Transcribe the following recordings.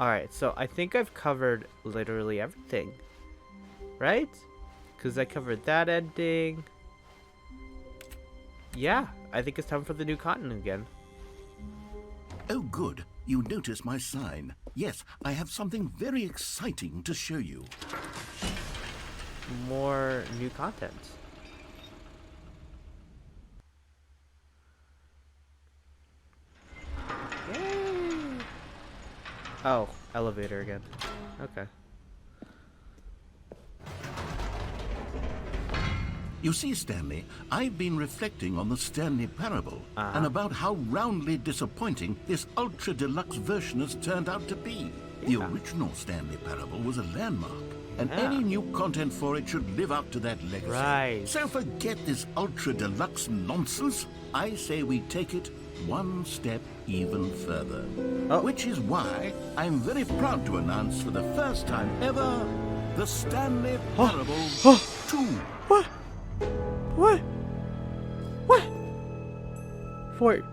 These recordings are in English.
Alright, so I think I've covered literally everything. Right? Because I covered that ending. Yeah, I think it's time for the new continent again. Oh, good. You noticed my sign. Yes, I have something very exciting to show you. More new content. Yay! Oh, elevator again. Okay. You see, Stanley, I've been reflecting on the Stanley Parable and about how roundly disappointing this ultra deluxe version has turned out to be. The original Stanley Parable was a landmark, and any new content for it should live up to that legacy. Right. So forget this ultra deluxe nonsense. I say we take it one step even further. Which is why I'm very proud to announce for the first time ever the Stanley Parable 2. What? What? What? Fort.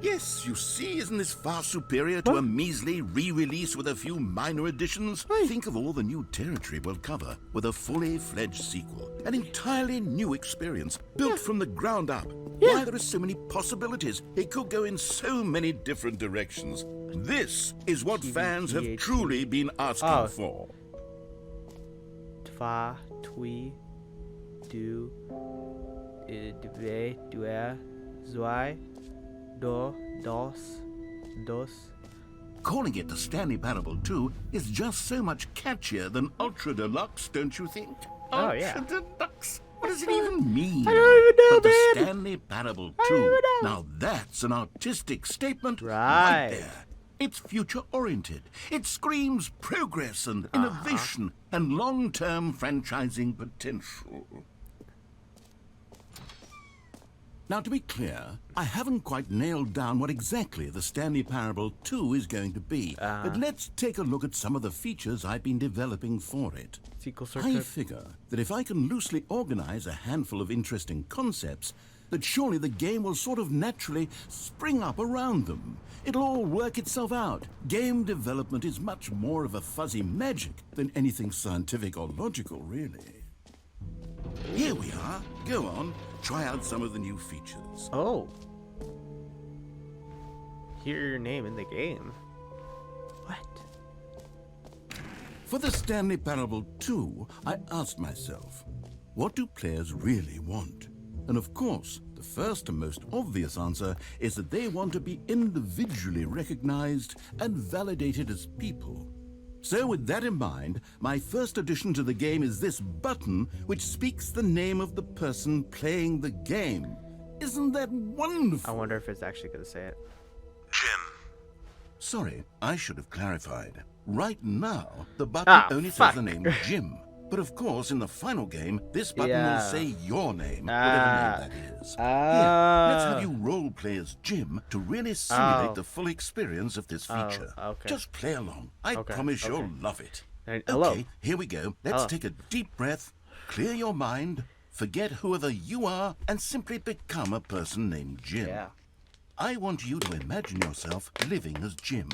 Yes, you see, isn't this far superior to a measly re-release with a few minor additions? Think of all the new territory we'll cover with a fully fledged sequel. An entirely new experience, built from the ground up. Why, there are so many possibilities. It could go in so many different directions. This is what fans have truly been asking for. Twa, twi, du, dve, due, zwei, do, dos, dos. Calling it the Stanley Parable 2 is just so much catchier than Ultra Deluxe, don't you think? Oh, yeah. Ultra Deluxe? What does it even mean? I don't even know, but man. the Stanley Parable 2, now that's an artistic statement right there. It's future-oriented. It screams progress and innovation and long-term franchising potential. Now, to be clear, I haven't quite nailed down what exactly the Stanley Parable 2 is going to be, but let's take a look at some of the features I've been developing for it. Sequel I circuit. figure that if I can loosely organize a handful of interesting concepts, that surely the game will sort of naturally spring up around them. It'll all work itself out. Game development is much more of a fuzzy magic than anything scientific or logical, really. Here we are. Go on, try out some of the new features. Oh. Hear your name in the game. What? For the Stanley Parable 2, I asked myself, what do players really want? And of course, the first and most obvious answer is that they want to be individually recognized and validated as people. So with that in mind, my first addition to the game is this button which speaks the name of the person playing the game. Isn't that wonderful? I wonder if it's actually going to say it. Jim. Sorry, I should have clarified. Right now, the button only says the name Jim. But of course, in the final game, this button will say your name, whatever name that is. Here, let's have you role play as Jim to really simulate the full experience of this feature. Just play along. I promise you'll love it. Okay, here we go. Let's take a deep breath, clear your mind, forget whoever you are, and simply become a person named Jim. I want you to imagine yourself living as Jim,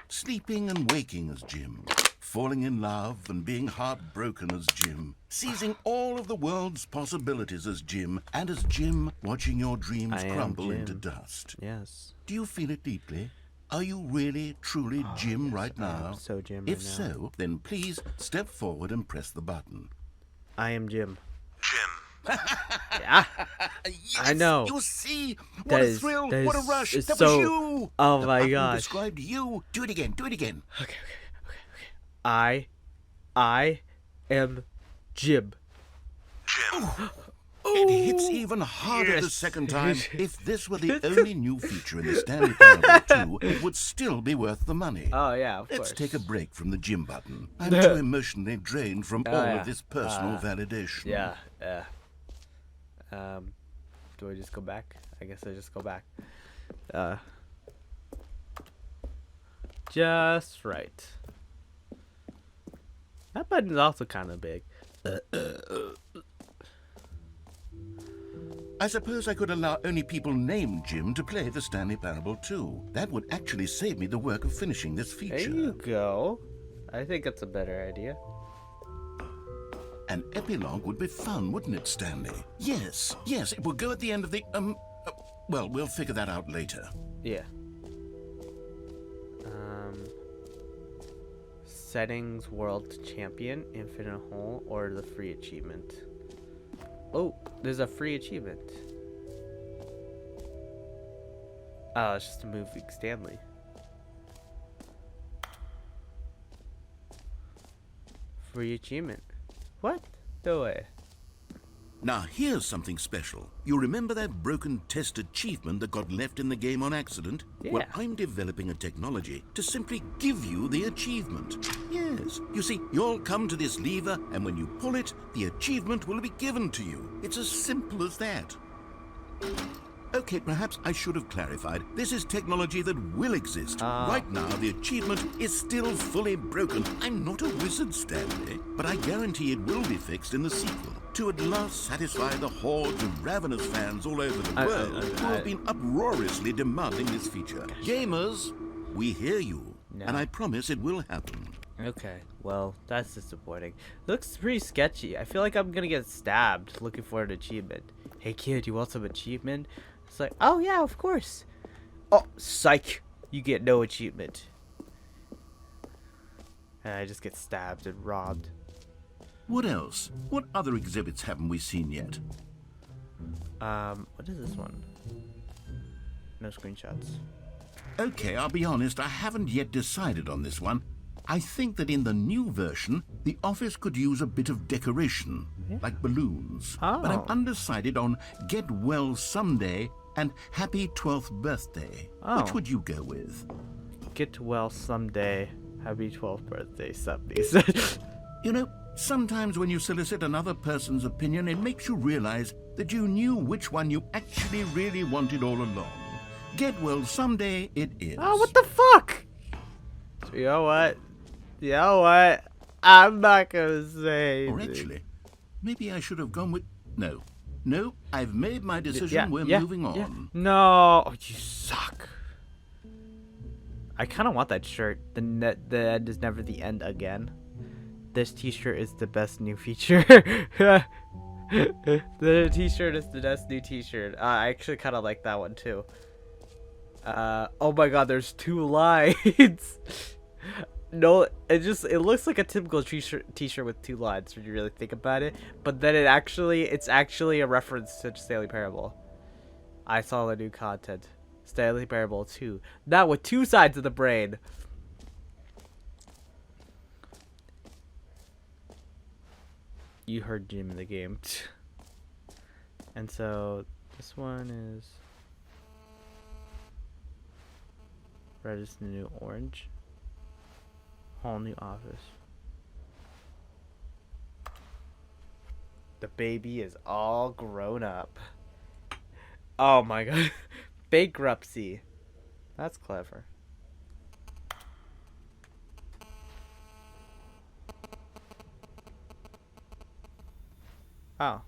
sleeping and waking as Jim, falling in love and being heartbroken as Jim, seizing all of the world's possibilities as Jim, and as Jim, watching your dreams crumble into dust. Yes. Do you feel it deeply? Are you really, truly Jim right now? I'm so Jim If right now. so, then please step forward and press the button. I am Jim. Jim. Yeah. Yes, I know. You see? What That a is- thrill! that What a is- rush! it's That so- was you! Oh The my button gosh. described you. Do it again. Do it again. Okay. I am Jim. Jim. It hits even harder the yes. second time. If this were the only new feature in the Stanley Parable 2, it would still be worth the money. Oh yeah, of Let's course. take a break from the Jim button. I'm too emotionally drained from all yeah. of this personal validation. Yeah. Do I just go back? I guess I just go back. Just right. That button is also kind of big. I suppose I could allow only people named Jim to play the Stanley Parable 2. That would actually save me the work of finishing this feature. There you go. I think that's a better idea. An epilogue would be fun, wouldn't it, Stanley? Yes, it will go at the end of the, well, we'll figure that out later. Yeah. Settings, World Champion, Infinite Hole, or the free achievement. Oh, there's a free achievement. Oh, it's just a moving Stanley. Free achievement. What? No way. Now, here's something special. You remember that broken test achievement that got left in the game on accident? Yeah. Well, I'm developing a technology to simply give you the achievement. Yes. You see, you'll come to this lever, and when you pull it, the achievement will be given to you. It's as simple as that. Okay, perhaps I should have clarified. This is technology that will exist. Right now, the achievement is still fully broken. I'm not a wizard, Stanley, but I guarantee it will be fixed in the sequel to at last satisfy the hordes of ravenous fans all over the world who have been uproariously demanding this feature. Gamers, we hear you, and I promise it will happen. Okay, well, that's disappointing. Looks pretty sketchy. I feel like I'm gonna get stabbed looking for an achievement. Hey kid, you want some achievement? It's like, oh yeah, of course. Oh, psych. You get no achievement. And I just get stabbed and robbed. What else? What other exhibits haven't we seen yet? What is this one? No screenshots. Okay, I'll be honest, I haven't yet decided on this one. I think that in the new version, the office could use a bit of decoration, like balloons. But I'm undecided on Get Well Someday and Happy 12th Birthday. Which would you go with? Get well someday. Happy 12th birthday, someday. You know, sometimes when you solicit another person's opinion, it makes you realize that you knew which one you actually really wanted all along. Get Well Someday it is. Oh, what the fuck? You know what? You know what? I'm not gonna say Or anything. actually, maybe I should have gone with... No, I've made my decision. We're moving on. Yeah. No, oh, you suck. I kind of want that shirt. The end is never the end again. This t-shirt is the best new feature. The t-shirt is the best new t-shirt. I actually kind of like that one too. Oh my god, there's 2 lines. No, it looks like a typical t-shirt with 2 lines when you really think about it. But then it's actually a reference to Stanley Parable. I saw the new content. Stanley Parable 2. Now with 2 sides of the brain. You heard Jim in the game. And so this one is red is the new orange. Whole new office. The baby is all grown up. Oh my god. Bankruptcy. That's clever. Oh.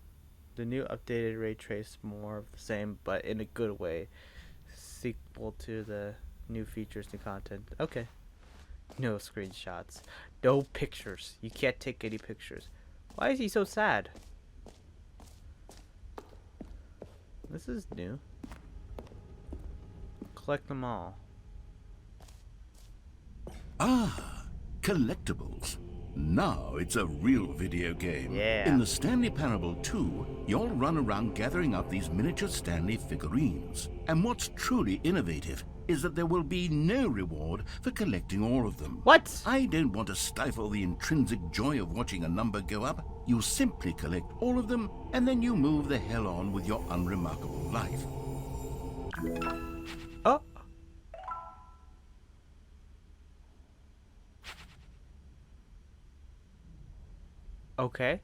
The new updated ray trace, more of the same, but in a good way. Sequel to the new features, new content. Okay. No screenshots. No pictures. You can't take any pictures. Why is he so sad? This is new. Collect them all. Ah, collectibles. Now it's a real video game. Yeah. In the Stanley Parable 2, you'll run around gathering up these miniature Stanley figurines. And what's truly innovative is that there will be no reward for collecting all of them. What? I don't want to stifle the intrinsic joy of watching a number go up. You simply collect all of them, and then you move the hell on with your unremarkable life. Oh. Okay.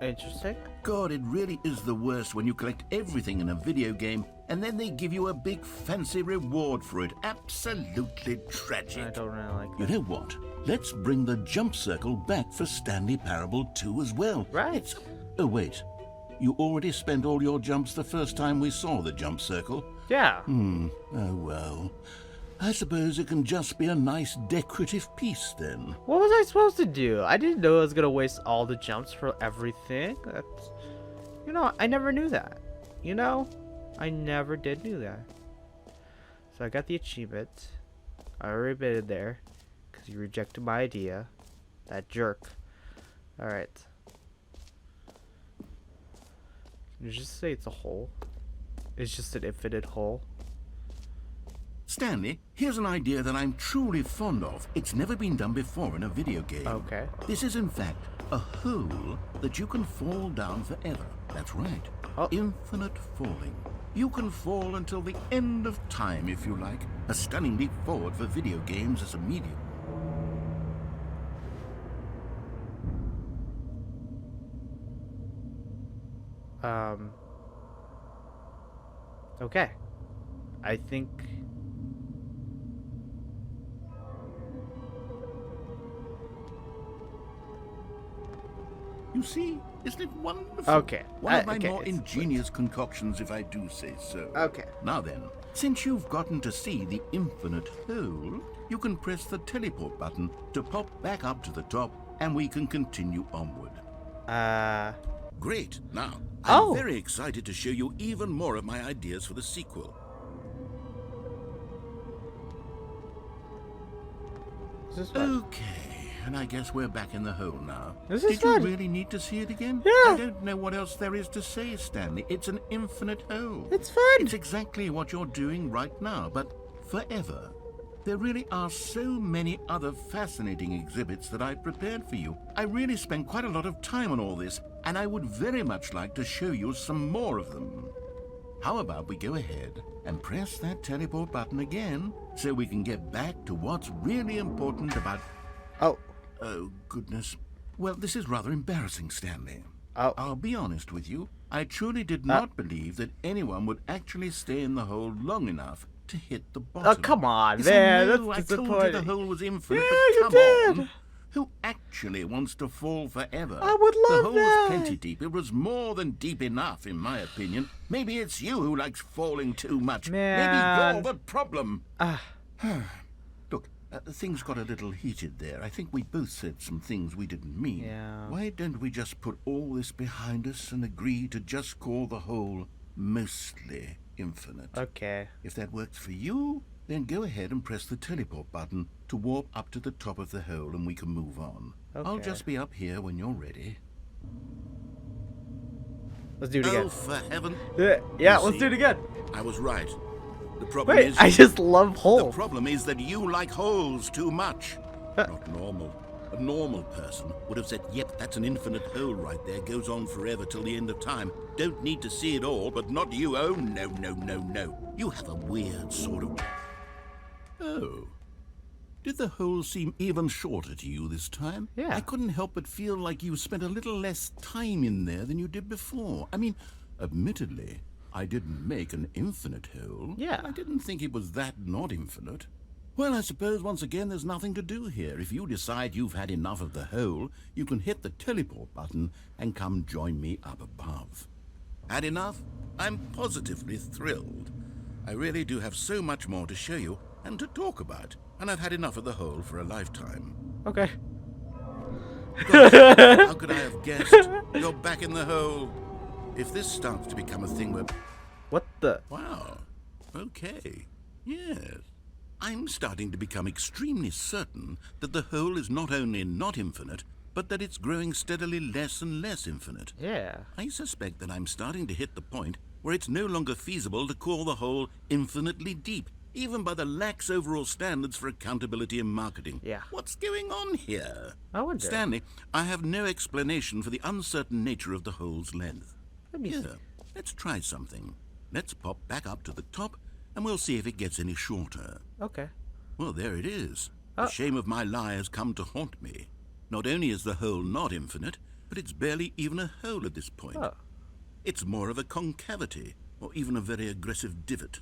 Interesting. God, it really is the worst when you collect everything in a video game and then they give you a big fancy reward for it. Absolutely tragic. I don't really like You that. know what? let's bring the jump circle back for Stanley Parable 2 as well. Right. Oh, wait. You already spent all your jumps the first time we saw the jump circle? Yeah. Oh, well. I suppose it can just be a nice decorative piece, then. What was I supposed to do? I didn't know I was gonna waste all the jumps for everything. That's... You know, I never knew that. You know? I never did knew that. So I got the achievement. I already been there. Because you rejected my idea. That jerk. Alright. Can you just say it's a hole? It's just an infinite hole. Stanley, here's an idea that I'm truly fond of. It's never been done before in a video game. Okay. This is, in fact, a hole that you can fall down forever. That's right. Oh. Infinite falling. You can fall until the end of time, if you like. A stunning leap forward for video games as a medium. Okay. I think... You see? Isn't it wonderful? Okay. One of my okay, more ingenious concoctions, if I do say so. Okay. Now then, since you've gotten to see the infinite hole, you can press the teleport button to pop back up to the top, and we can continue onward. Great. Now, I'm very excited to show you even more of my ideas for the sequel. This is fun. Okay, and I guess we're back in the hole now. This is Did fun. you really need to see it again? Yeah. I don't know what else there is to say, Stanley. It's an infinite hole. It's fun. It's exactly what you're doing right now, but forever. There really are so many other fascinating exhibits that I've prepared for you. I really spent quite a lot of time on all this, and I would very much like to show you some more of them. How about we go ahead and press that teleport button again, so we can get back to what's really important about... Oh. Oh, goodness. Well, this is rather embarrassing, Stanley. Oh. I'll be honest with you. I truly did not believe that anyone would actually stay in the hole long enough to hit the bottom. Oh, come on, Yes, man. I know, That's I told you disappointing. the hole was infinite, Yeah, but you come did. on. Who actually wants to fall forever? I would love The hole that. was plenty deep. It was more than deep enough, in my opinion. Maybe it's you who likes falling too much. Man. Maybe you're the problem. Look, things got a little heated there. I think we both said some things we didn't mean. Yeah. Why don't we just put all this behind us and agree to just call the hole mostly infinite? Okay. If that works for you, then go ahead and press the teleport button to warp up to the top of the hole and we can move on. I'll Okay. just be up here when you're ready. Let's do it again. Oh, for heaven. Yeah, You let's see, do it again. I was right. The problem Wait, is... I just love The holes. problem is that you like holes too much. Not normal. A normal person would have said, yep, that's an infinite hole right there. Goes on forever till the end of time. Don't need to see it all, but not you. Oh, no, no, no, no. You have a weird sort of... Oh. Did the hole seem even shorter to you this time? Yeah. I couldn't help but feel like you spent a little less time in there than you did before. I mean, admittedly, I didn't make an infinite hole. Yeah. I didn't think it was that not infinite. Well, I suppose once again there's nothing to do here. If you decide you've had enough of the hole, you can hit the teleport button and come join me up above. Had enough? I'm positively thrilled. I really do have so much more to show you and to talk about, and I've had enough of the hole for a lifetime. Okay. Gosh, how could I have guessed? You're back in the hole. If this starts to become a thing where... What the? Wow. Okay. Yes. I'm starting to become extremely certain that the hole is not only not infinite, but that it's growing steadily less and less infinite. Yeah. I suspect that I'm starting to hit the point where it's no longer feasible to call the hole infinitely deep, even by the lax overall standards for accountability in marketing. Yeah. What's going on here? I wonder. Stanley, I have no explanation for the uncertain nature of the hole's length. Let me see. Here, let's try something. Let's pop back up to the top, and we'll see if it gets any shorter. Okay. Well, there it is. Oh. The shame of my lie has come to haunt me. Not only is the hole not infinite, but it's barely even a hole at this point. Oh. It's more of a concavity, or even a very aggressive divot.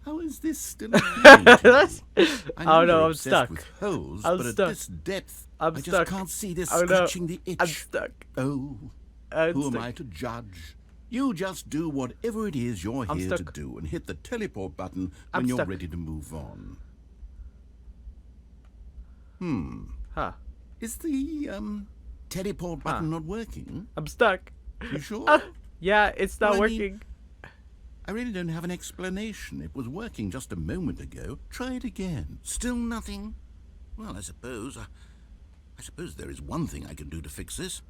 How is this still appealing to you? I know Oh no, you're I'm obsessed stuck. with holes, I'm but stuck. at this depth, I'm I stuck. just can't see this Oh no, scratching the itch. I'm stuck. Oh, I'm who stuck. am I to judge? You just do whatever it is you're I'm here to stuck. do and hit the teleport button I'm when you're stuck. ready to move on. Huh. Is the, teleport button not working? I'm stuck. You sure? Yeah, it's not Well, I mean, working. I really don't have an explanation. It was working just a moment ago. Try it again. Still nothing? Well, I suppose there is one thing I can do to fix this.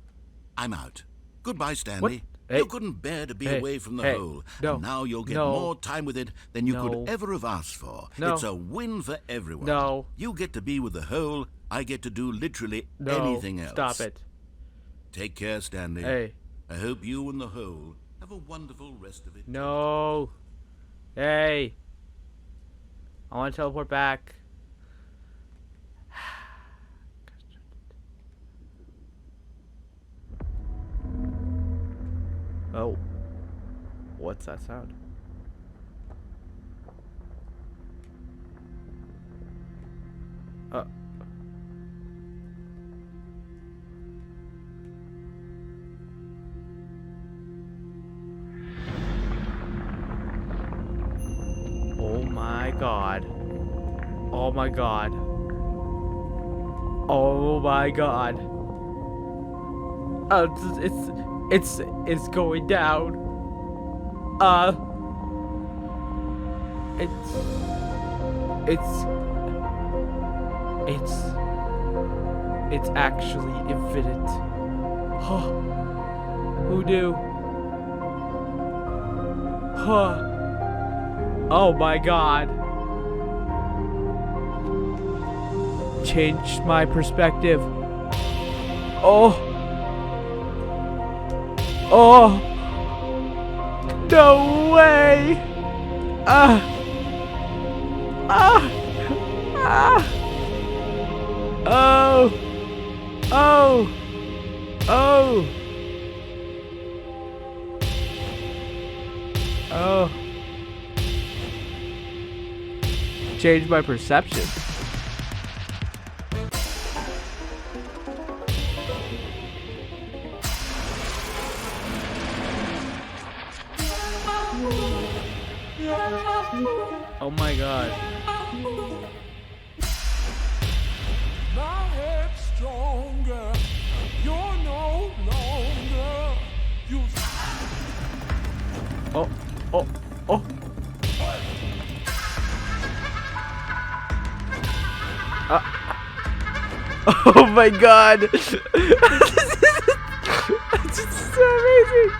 I'm out. Goodbye, Stanley. Hey. You couldn't bear to be away from the hole. No. And now you'll get No. more time with it than you No. could ever have asked for. No. It's a win for everyone. No. You get to be with the hole. I get to do literally No. anything else. Stop it. Take care, Stanley. Hey. I hope you and the hole have a wonderful rest of it. No. Hey. I want to teleport back. Oh. What's that sound? Oh my god. Oh my god. Oh my god. It's going down. It's actually infinite. Huh. Who knew? Huh. Oh my god. Changed my perspective. Oh. Oh. No way. Oh. Oh. Oh. Oh. Changed my perception. Oh my god. My head's stronger. You're no longer. You. Oh. Oh. Oh. Oh my god. This is so amazing.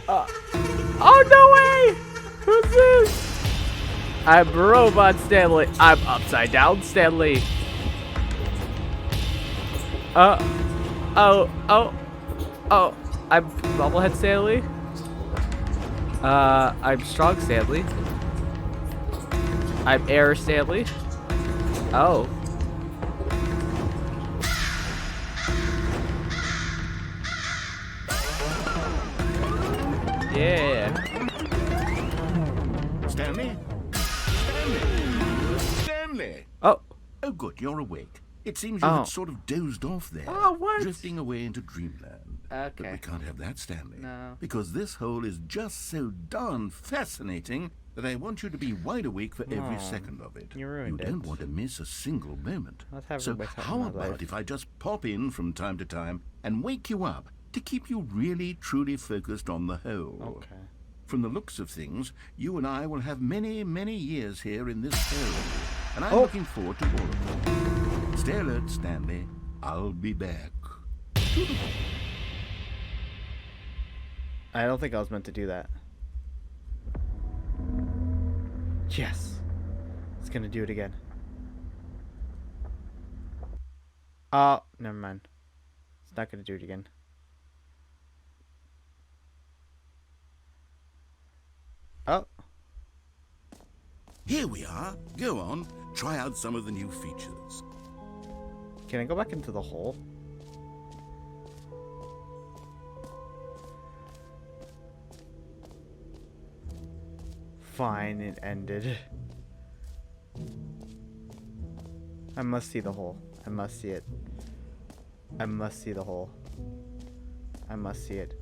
Ah. Oh no way! Who's this? I'm Robot Stanley. I'm upside down Stanley. Oh. I'm Bubblehead Stanley. I'm Strong Stanley. I'm Air Stanley. Oh. Yeah. Stanley? Stanley? Stanley! Oh. Oh, good, you're awake. It seems you had sort of dozed off there. Oh, what? Drifting away into dreamland. But Okay. we can't have that, Stanley. No. Because this hole is just so darn fascinating that I want you to be wide awake for every second of it. you ruined You don't it. want to miss a single moment. Let's have So everybody talk how about about life. if I just pop in from time to time and wake you up to keep you really, truly focused on the hole? Okay. From the looks of things, you and I will have many, many years here in this hole. And I'm Oh. looking forward to all of them. Stay alert, Stanley. I'll be back. I don't think I was meant to do that. Yes. It's gonna do it again. Oh, never mind. It's not gonna do it again. Oh. Here we are. Go on. Try out some of the new features. Can I go back into the hole? Fine, it ended. I must see the hole. I must see it. I must see the hole. I must see it.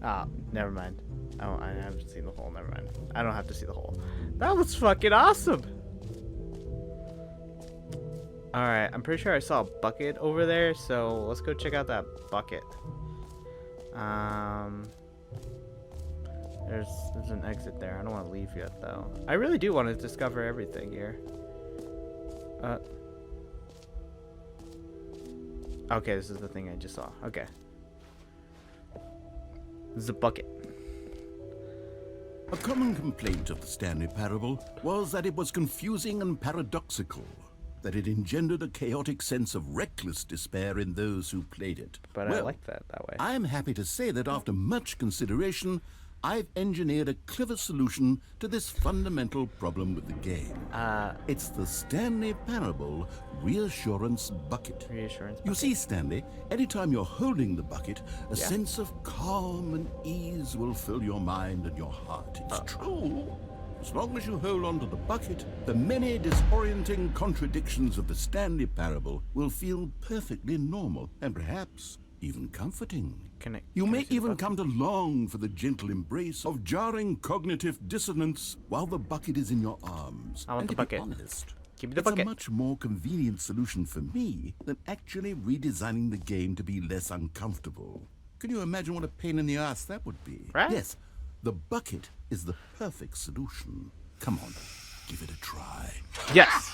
Ah, never mind. I haven't seen the hole. Never mind. I don't have to see the hole. That was fucking awesome. Alright, I'm pretty sure I saw a bucket over there, so let's go check out that bucket. There's an exit there. I don't want to leave yet, though. I really do want to discover everything here. Okay, this is the thing I just saw. Okay. This is a bucket. A common complaint of the Stanley Parable was that it was confusing and paradoxical, that it engendered a chaotic sense of reckless despair in those who played it. But well, I like that way. I'm happy to say that after much consideration, I've engineered a clever solution to this fundamental problem with the game. It's the Stanley Parable Reassurance Bucket. Reassurance bucket. You see, Stanley, anytime you're holding the bucket, a sense of calm and ease will fill your mind and your heart. It's true. As long as you hold on to the bucket, the many disorienting contradictions of the Stanley Parable will feel perfectly normal and perhaps even comforting. You may even come to long for the gentle embrace of jarring cognitive dissonance while the bucket is in your arms. I want the bucket. To be honest, Give me the it's bucket. a much more convenient solution for me than actually redesigning the game to be less uncomfortable. Can you imagine what a pain in the ass that would be? Right? Yes, the bucket is the perfect solution. Come on, give it a try. Yes.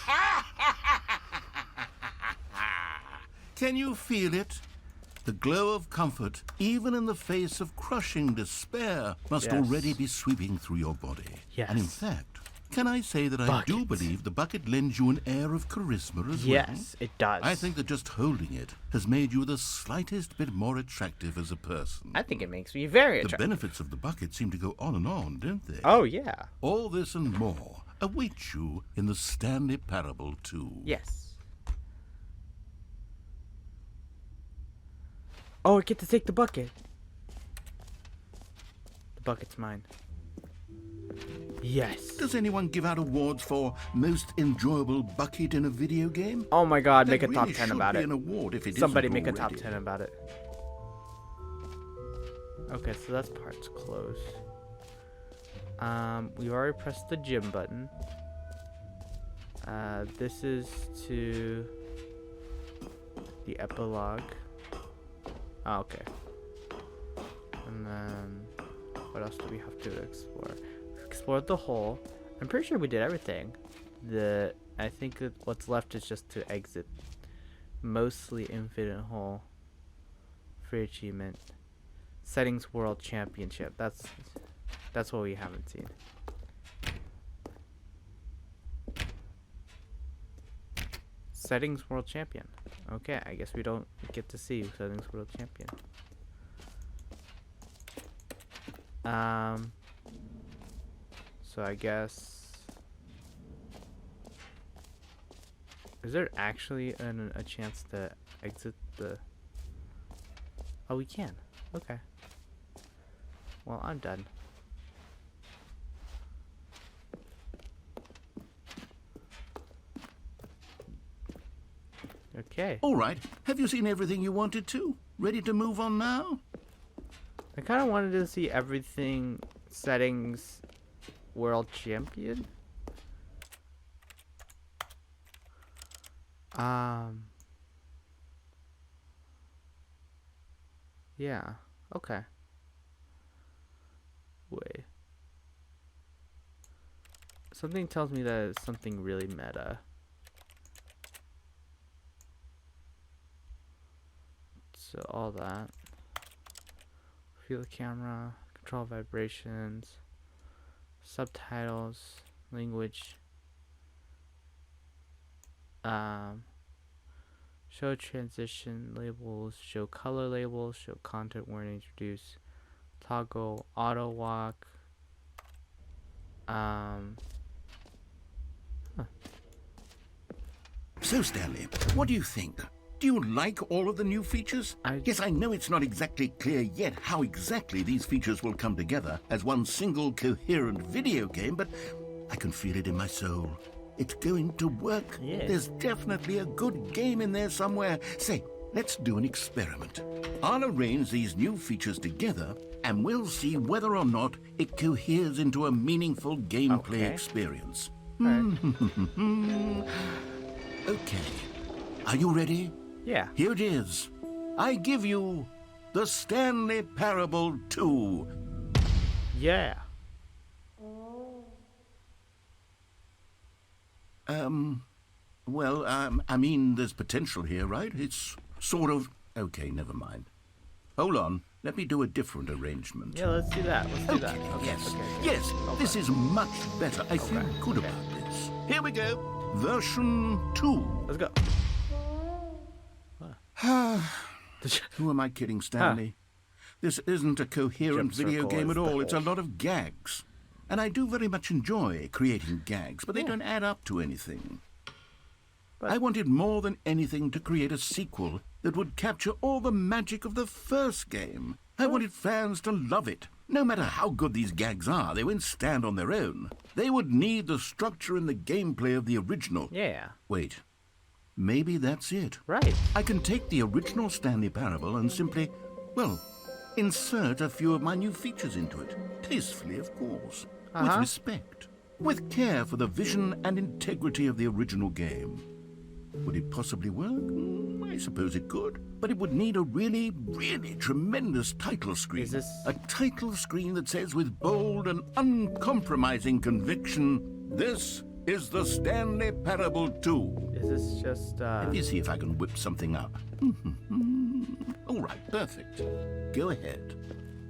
Can you feel it? The glow of comfort, even in the face of crushing despair, must Yes. already be sweeping through your body. Yes. And in fact, can I say that I do Bucket. believe the bucket lends you an air of charisma as well? Yes, it does. I think that just holding it has made you the slightest bit more attractive as a person. I think it makes me very The attractive. benefits of the bucket seem to go on, don't they? Oh, yeah. All this and more await you in the Stanley Parable 2. Yes. Oh, I get to take the bucket. The bucket's mine. Yes. Does anyone give out awards for most enjoyable bucket in a video game? Oh my god, There make a top really 10 should about be it. an award if it Somebody isn't make a top already. 10 about it. Okay, so that's part's closed. We already pressed the gym button. This is to the epilogue. Oh, okay. And then what else do we have to explore? We explored the hole. I'm pretty sure we did everything. I think that what's left is just to exit. Mostly infinite hole. Free achievement. Settings World Championship. That's what we haven't seen. Settings World Champion. Okay, I guess we don't get to see Settings World Champion. So I guess, is there actually a chance to exit the? Oh, we can. Okay. Well, I'm done. Okay. All right. Have you seen everything you wanted to? Ready to move on now? I kind of wanted to see everything settings world champion. Yeah. Okay. Wait. Something tells me that it's something really meta. So all that. Feel the camera, control vibrations, subtitles, language, show transition labels, show color labels, show content warning, introduce, toggle, auto walk, So, Stanley, what do you think? Do you like all of the new features? Yes, I know it's not exactly clear yet how exactly these features will come together as one single coherent video game, but I can feel it in my soul. It's going to work. Yeah. There's definitely a good game in there somewhere. Say, let's do an experiment. I'll arrange these new features together, and we'll see whether or not it coheres into a meaningful gameplay experience. Okay. Are you ready? Yeah. Here it is. I give you the Stanley Parable 2. Yeah. Well, I mean, there's potential here, right? It's sort of... Okay, never mind. Hold on. Let me do a different arrangement. Yeah, let's do that. Let's do that. Okay, Yes. okay. Yes, this is much better. I feel good about this. Here we go. Version 2. Let's go. Who am I kidding, Stanley? This isn't a coherent Jump video circle game is at the all. It's a whole- lot of gags. And I do very much enjoy creating gags, but they don't add up to anything. I wanted more than anything to create a sequel that would capture all the magic of the first game. I wanted fans to love it. No matter how good these gags are, they won't stand on their own. They would need the structure and the gameplay of the original. Yeah. Wait, maybe that's it. Right. I can take the original Stanley Parable and simply, well, insert a few of my new features into it. Tastefully, of course. With respect. With care for the vision and integrity of the original game. Would it possibly work? I suppose it could. But it would need a really, really tremendous title screen. Is this... A title screen that says with bold and uncompromising conviction, "This is the Stanley Parable 2. Is this just, Let me see if I can whip something up. All right, perfect. Go ahead.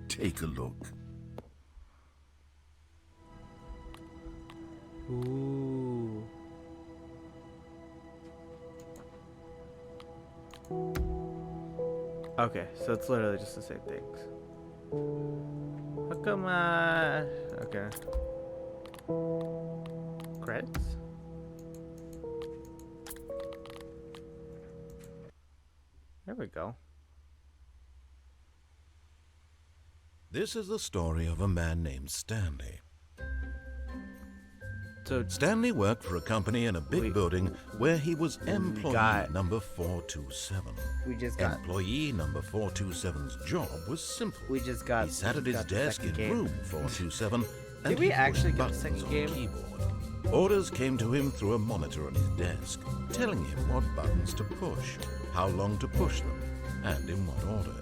Take a look. Ooh. Okay, so it's literally just the same things. How come, okay. Credits? There we go. This is the story of a man named Stanley. So, Stanley worked for a company in a big building where he was employee got- number 427. we just got... Employee number 427's job was simple. We just got... He sat at his got the desk second in game. room 427 and Did we he pushed actually get a buttons second on game? the keyboard. Orders came to him through a monitor on his desk, telling him what buttons to push, how long to push them, and in what order.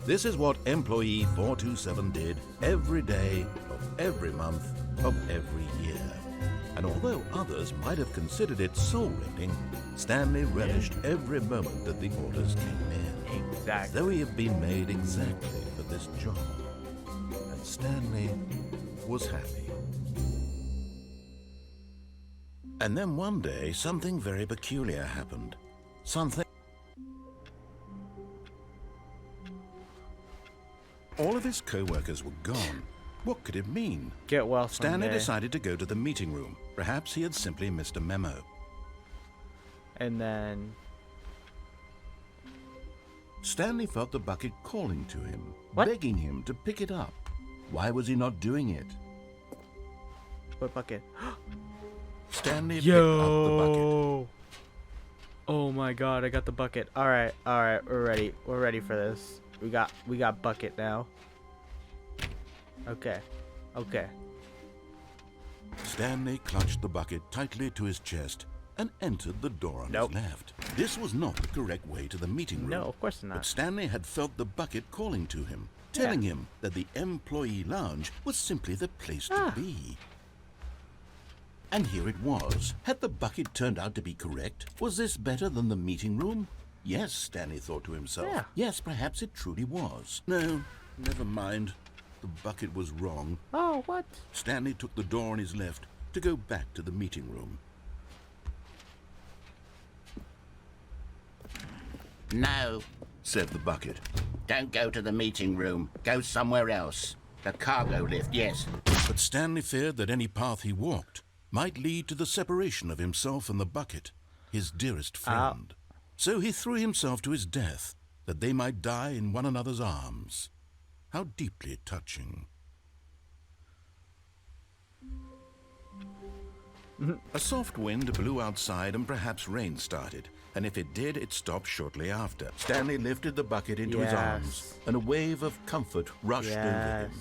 This is what employee 427 did every day of every month of every year. And although others might have considered it soul-rending, Stanley relished every moment that the orders came in. Exactly. As though he had been made exactly for this job. And Stanley was happy. And then one day, something very peculiar happened. Something... All of his co-workers were gone. What could it mean? Get well Stanley someday. decided to go to the meeting room. Perhaps he had simply missed a memo. And then... Stanley felt the bucket calling to him, What? begging him to pick it up. Why was he not doing it? What bucket? Stanley picked up the bucket. Yo! Oh my god, I got the bucket. Alright, we're ready. We're ready for this. We got bucket now. Okay. Stanley clutched the bucket tightly to his chest and entered the door on Nope. his left. This was not the correct way to the meeting room. No, of course But not. Stanley had felt the bucket calling to him, telling him that the employee lounge was simply the place to be. And here it was. Had the bucket turned out to be correct? Was this better than the meeting room? Yes, Stanley thought to himself. Yeah. Yes, perhaps it truly was. No, never mind. The bucket was wrong. Oh, what? Stanley took the door on his left to go back to the meeting room. No, said the bucket. Don't go to the meeting room. Go somewhere else. The cargo lift, yes. But Stanley feared that any path he walked might lead to the separation of himself and the bucket. his dearest friend. So he threw himself to his death, that they might die in one another's arms. How deeply touching. A soft wind blew outside and perhaps rain started, and if it did, it stopped shortly after. Stanley lifted the bucket into his arms, and a wave of comfort rushed over him.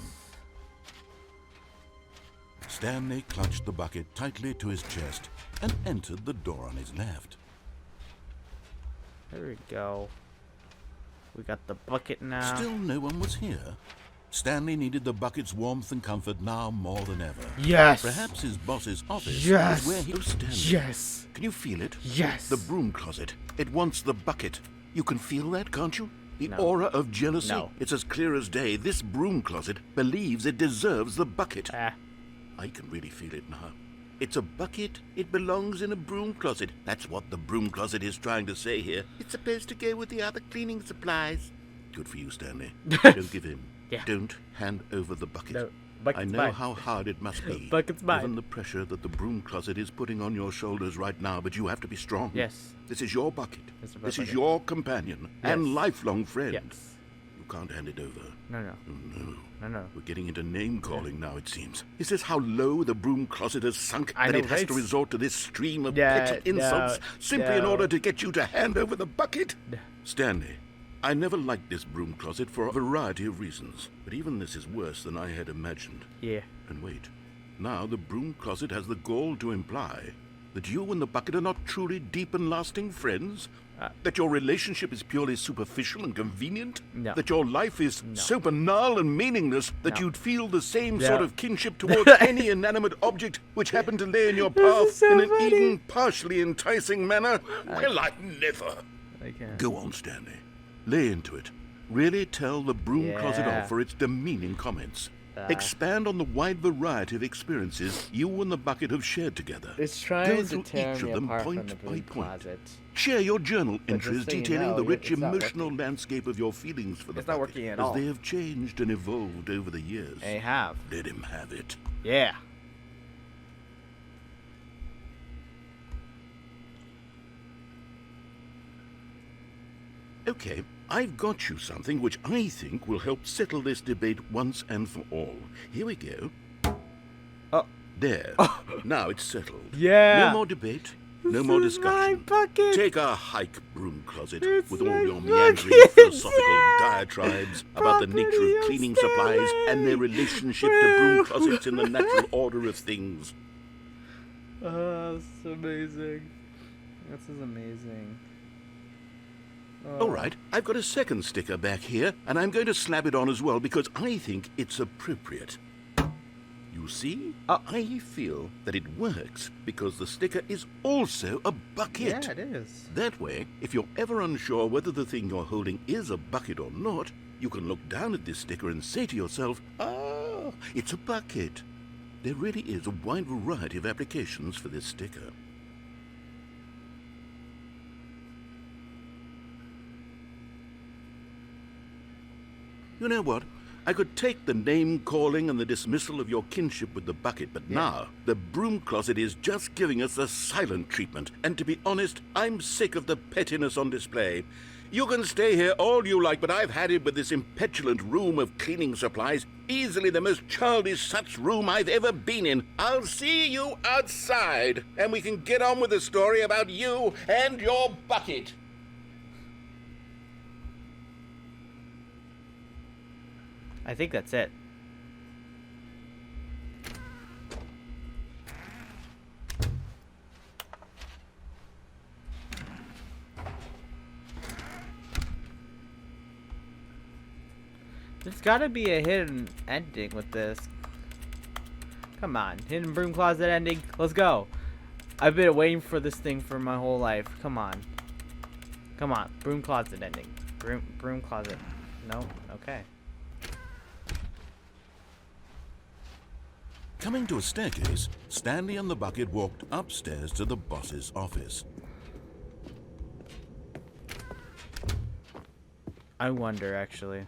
Stanley clutched the bucket tightly to his chest and entered the door on his left. There we go. We got the bucket now. Still no one was here. Stanley needed the bucket's warmth and comfort now more than ever. Yes! Perhaps his boss's office Yes! is where he was standing. Yes! Can you feel it? Yes! The broom closet. It wants the bucket. You can feel that, can't you? The No. aura of jealousy. No. It's as clear as day. This broom closet believes it deserves the bucket. Ah. I can really feel it now. It's a bucket. It belongs in a broom closet. That's what the broom closet is trying to say here. It's supposed to go with the other cleaning supplies. Good for you, Stanley. Don't give in. Yeah. Don't hand over the bucket. No, I bucket's know mine. how hard it must be. Bucket's mine. Given the pressure that the broom closet is putting on your shoulders right now, but you have to be strong. Yes. This is your bucket. It's a This is bucket. your companion and Yes. lifelong friend. Yes. You can't hand it over. No, no. Oh, no. No, no. We're getting into name-calling now, it seems. Is this how low the broom closet has sunk, I that know, it has right? to resort to this stream of Yeah, petty insults simply in no. order to get you to hand over the bucket? No. Stanley, I never liked this broom closet for a variety of reasons, but even this is worse than I had imagined. Yeah. And wait, now the broom closet has the gall to imply that you and the bucket are not truly deep and lasting friends? That your relationship is purely superficial and convenient? No. That your life is so banal and meaningless that No. you'd feel the same No. sort of kinship towards any inanimate object which happened to lay in your path is so in an funny. even partially enticing manner? Well, I'd never. I can't. Go on, Stanley. Lay into it. Really tell the broom closet Yeah. off for its demeaning comments. Expand on the wide variety of experiences you and the bucket have shared together. It's Go trying to through tear each me of them apart point from the by broom point. closet. Share your journal just entries so you detailing know, the rich it's not emotional landscape of your feelings for the It's not bucket working at as all. they have changed and evolved over the years. They have. Let him have it. Yeah. Okay, I've got you something which I think will help settle this debate once and for all. Here we go. Oh. There. Now it's settled. Yeah. No more debate. No more This is my discussion. bucket. Take a hike, broom closet, It's with all my your bucket. meandering philosophical Yeah. diatribes about the nature Property of of cleaning supplies and their relationship to broom closets in the natural order of things. Oh, this is amazing. This is amazing. All right, I've got a second sticker back here, and I'm going to slap it on as well because I think it's appropriate. You see? I feel that it works because the sticker is also a bucket. Yeah, it is. That way, if you're ever unsure whether the thing you're holding is a bucket or not, you can look down at this sticker and say to yourself, ah, it's a bucket. There really is a wide variety of applications for this sticker. You know what? I could take the name-calling and the dismissal of your kinship with the bucket, but now the broom closet is just giving us the silent treatment. And to be honest, I'm sick of the pettiness on display. You can stay here all you like, but I've had it with this impetulant room of cleaning supplies. Easily the most childish such room I've ever been in. I'll see you outside, and we can get on with the story about you and your bucket. I think that's it. There's gotta be a hidden ending with this. Come on, hidden broom closet ending. Let's go. I've been waiting for this thing for my whole life. Come on. Come on, broom closet ending. Broom closet. No, okay. Coming to a staircase, Stanley and the bucket walked upstairs to the boss's office. I wonder, actually.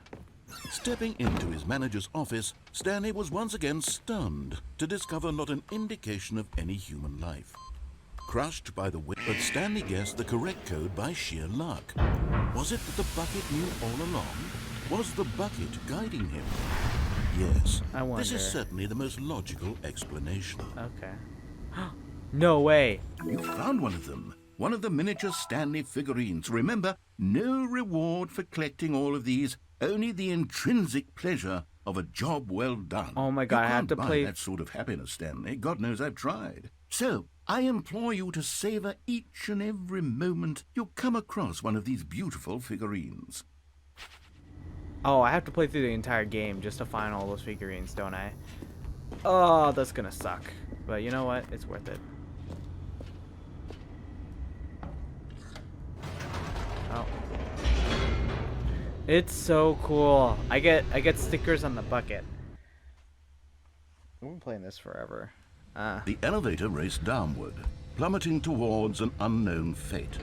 Stepping into his manager's office, Stanley was once again stunned to discover not an indication of any human life. crushed by the wind. But Stanley guessed the correct code by sheer luck. Was it that the bucket knew all along? Was the bucket guiding him? Yes. I wonder. This is certainly the most logical explanation. Okay. No way. You found one of them. One of the miniature Stanley figurines. Remember, no reward for collecting all of these, only the intrinsic pleasure of a job well done. Oh my God, you I have can't to buy play that sort of happiness, Stanley. God knows I've tried. So, I implore you to savor each and every moment you come across one of these beautiful figurines. Oh, I have to play through the entire game just to find all those figurines, don't I? Oh, that's gonna suck. But you know what? It's worth it. Oh. It's so cool. I get stickers on the bucket. We've been playing this forever. The elevator raced downward, plummeting towards an unknown fate.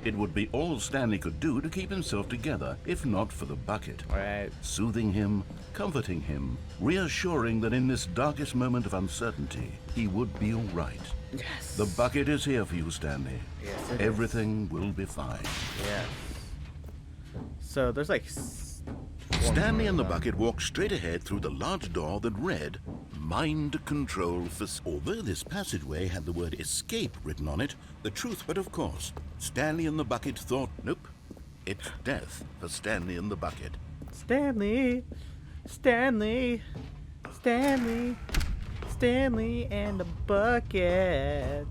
It would be all Stanley could do to keep himself together, if not for the bucket. Right. Soothing him, comforting him, reassuring that in this darkest moment of uncertainty, he would be all right. Yes. The bucket is here for you, Stanley. Yes, it Everything will be fine. Yeah. So there's like. Stanley and the bucket walked straight ahead through the large door that read, Mind Control Although this passageway had the word escape written on it, the truth, but of course, Stanley and the bucket thought, nope, it's death for Stanley and the bucket. Stanley, Stanley, Stanley, Stanley and the bucket.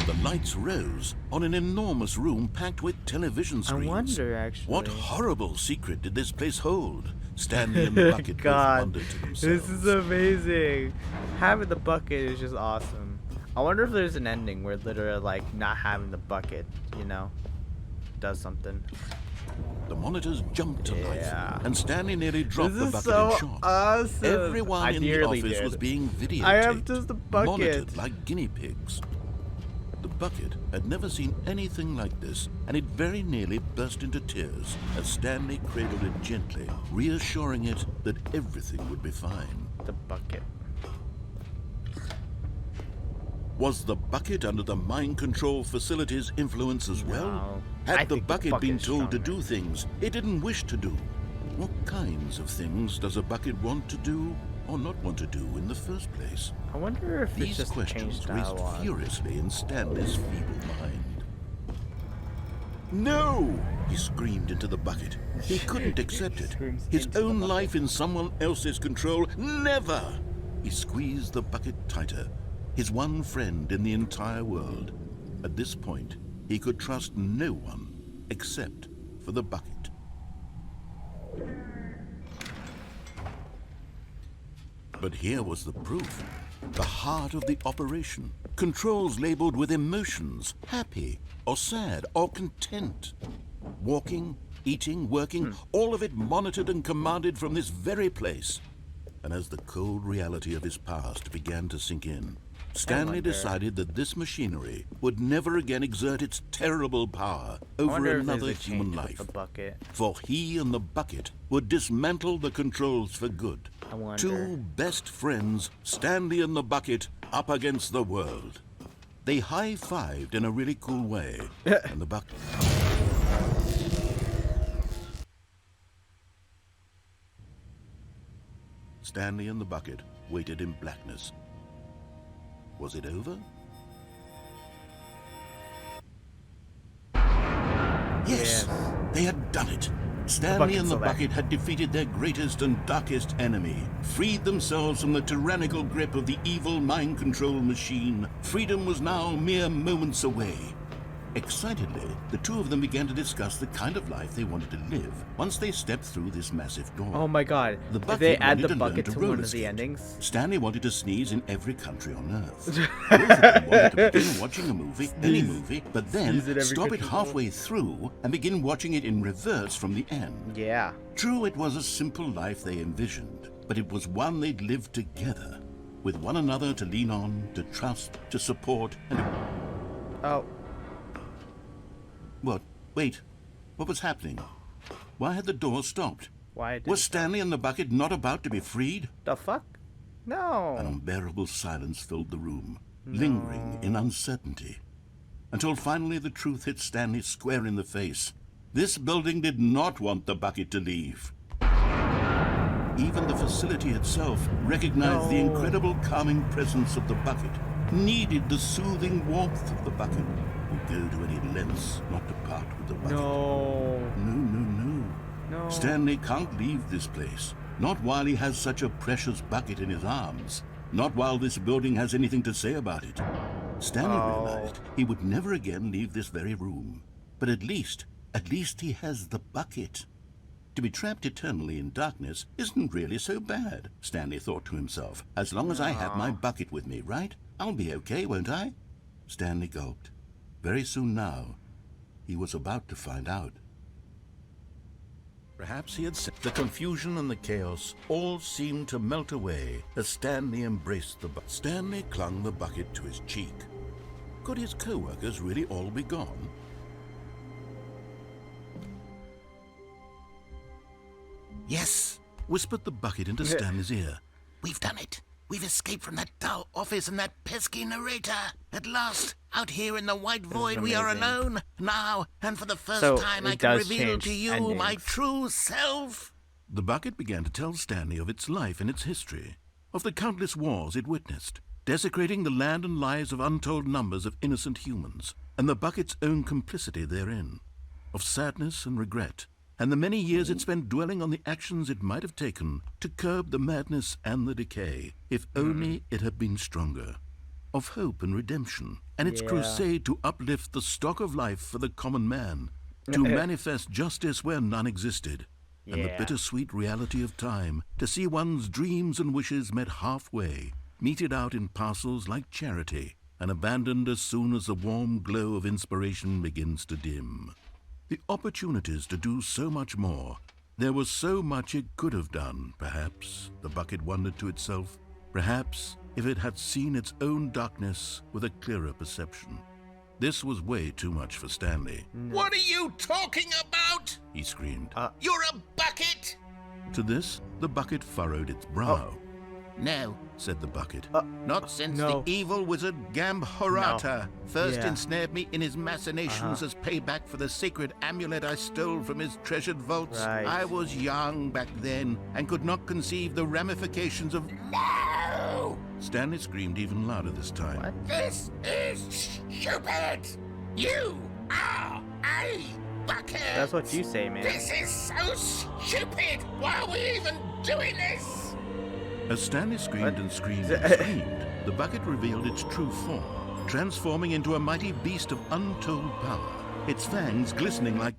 The lights rose on an enormous room packed with television screens. I wonder, actually. What horrible secret did this place hold? Stanley and the bucket both God, wondered to themselves. this is amazing. Having the bucket is just awesome. I wonder if there's an ending where literally, like, not having the bucket, you know, does something. The monitors jumped to Yeah. life, and Stanley nearly dropped This the is bucket so in shock. awesome. Everyone in the nearly office did. was being videotaped, I have just the bucket. monitored like guinea pigs. The bucket had never seen anything like this, and it very nearly burst into tears as Stanley cradled it gently, reassuring it that everything would be fine. The bucket. Was the bucket under the mind control facility's influence as well? No. Had I the think bucket been bucket's told to stronger. do things it didn't wish to do? What kinds of things does a bucket want to do or not want to do in the first place? I wonder if it's These just questions changed raced dialogue. furiously in Stanley's feeble mind. No! He screamed into the bucket. He couldn't accept it. Screams His into the own bucket. life in someone else's control. Never! He squeezed the bucket tighter. His one friend in the entire world. At this point, he could trust no one except for the bucket. But here was the proof. The heart of the operation. Controls labeled with emotions, happy or sad or content. Walking, eating, working, all of it monitored and commanded from this very place. And as the cold reality of his past began to sink in, Stanley wonder- decided that this machinery would never again exert its terrible power I over wonder if there's another a human change with life. the bucket. For he and the bucket would dismantle the controls for good. I wonder. Two best friends, Stanley and the bucket, up against the world. They high-fived in a really cool way, and the bucket... Stanley and the bucket waited in blackness. Was it over? Yes, they had done it. Stanley and the bucket's bucket had defeated their greatest and darkest enemy, freed themselves from the tyrannical grip of the evil mind control machine. Freedom was now mere moments away. Excitedly, the two of them began to discuss the kind of life they wanted to live once they stepped through this massive door. Oh my god. The Did bucket they add wanted the to learn bucket to to roller one of the skate. endings? Stanley wanted to sneeze in every country on Earth. Both of them wanted to begin watching a movie, any movie, but then Sneeze in every stop it country. halfway through and begin watching it in reverse from the end. Yeah. True, it was a simple life they envisioned, but it was one they'd lived together, with one another to lean on, to trust, to support, and... Oh. What? Wait. What was happening? Why had the door stopped? Why did Was Stanley and the bucket not about to be freed? the fuck? No. An unbearable silence filled the room. lingering in uncertainty. Until finally the truth hit Stanley square in the face. This building did not want the bucket to leave. Even the facility itself recognized the incredible calming presence of the bucket, needed the soothing warmth of the bucket, would go to any lengths not to part with the bucket. No. Stanley can't leave this place. Not while he has such a precious bucket in his arms. Not while this building has anything to say about it. Stanley realized he would never again leave this very room. But at least he has the bucket. To be trapped eternally in darkness isn't really so bad, Stanley thought to himself. As long as I have my bucket with me, right? I'll be okay, won't I? Stanley gulped. Very soon now, he was about to find out. Perhaps he had said the confusion and the chaos all seemed to melt away as Stanley embraced the bucket. Stanley clung the bucket to his cheek. Could his co-workers really all be gone? Yes, whispered the bucket into Stanley's ear. We've done it. We've escaped from that dull office and that pesky narrator. At last, out here in the white void, we are alone. Now, and for the first time, I can reveal to you my true self. The bucket began to tell Stanley of its life and its history, of the countless wars it witnessed, desecrating the land and lives of untold numbers of innocent humans, and the bucket's own complicity therein, of sadness and regret, and the many years it spent dwelling on the actions it might have taken to curb the madness and the decay, if only it had been stronger, of hope and redemption, and its crusade to uplift the stock of life for the common man, to manifest justice where none existed, and the bittersweet reality of time, to see one's dreams and wishes met halfway, meted out in parcels like charity, and abandoned as soon as the warm glow of inspiration begins to dim. The opportunities to do so much more. There was so much it could have done, perhaps, the bucket wondered to itself. Perhaps if it had seen its own darkness with a clearer perception. This was way too much for Stanley. What are you talking about? He screamed. You're a bucket! To this, the bucket furrowed its brow. No, said the bucket. not since the evil wizard Gambhorata first ensnared me in his machinations as payback for the sacred amulet I stole from his treasured vaults. I was young back then and could not conceive the ramifications of... No! Stanley screamed even louder this time. What? This is stupid! You are a bucket! That's what you say, man. This is so stupid! Why are we even doing this? As Stanley screamed and screamed and screamed, the bucket revealed its true form, transforming into a mighty beast of untold power, its fangs glistening like...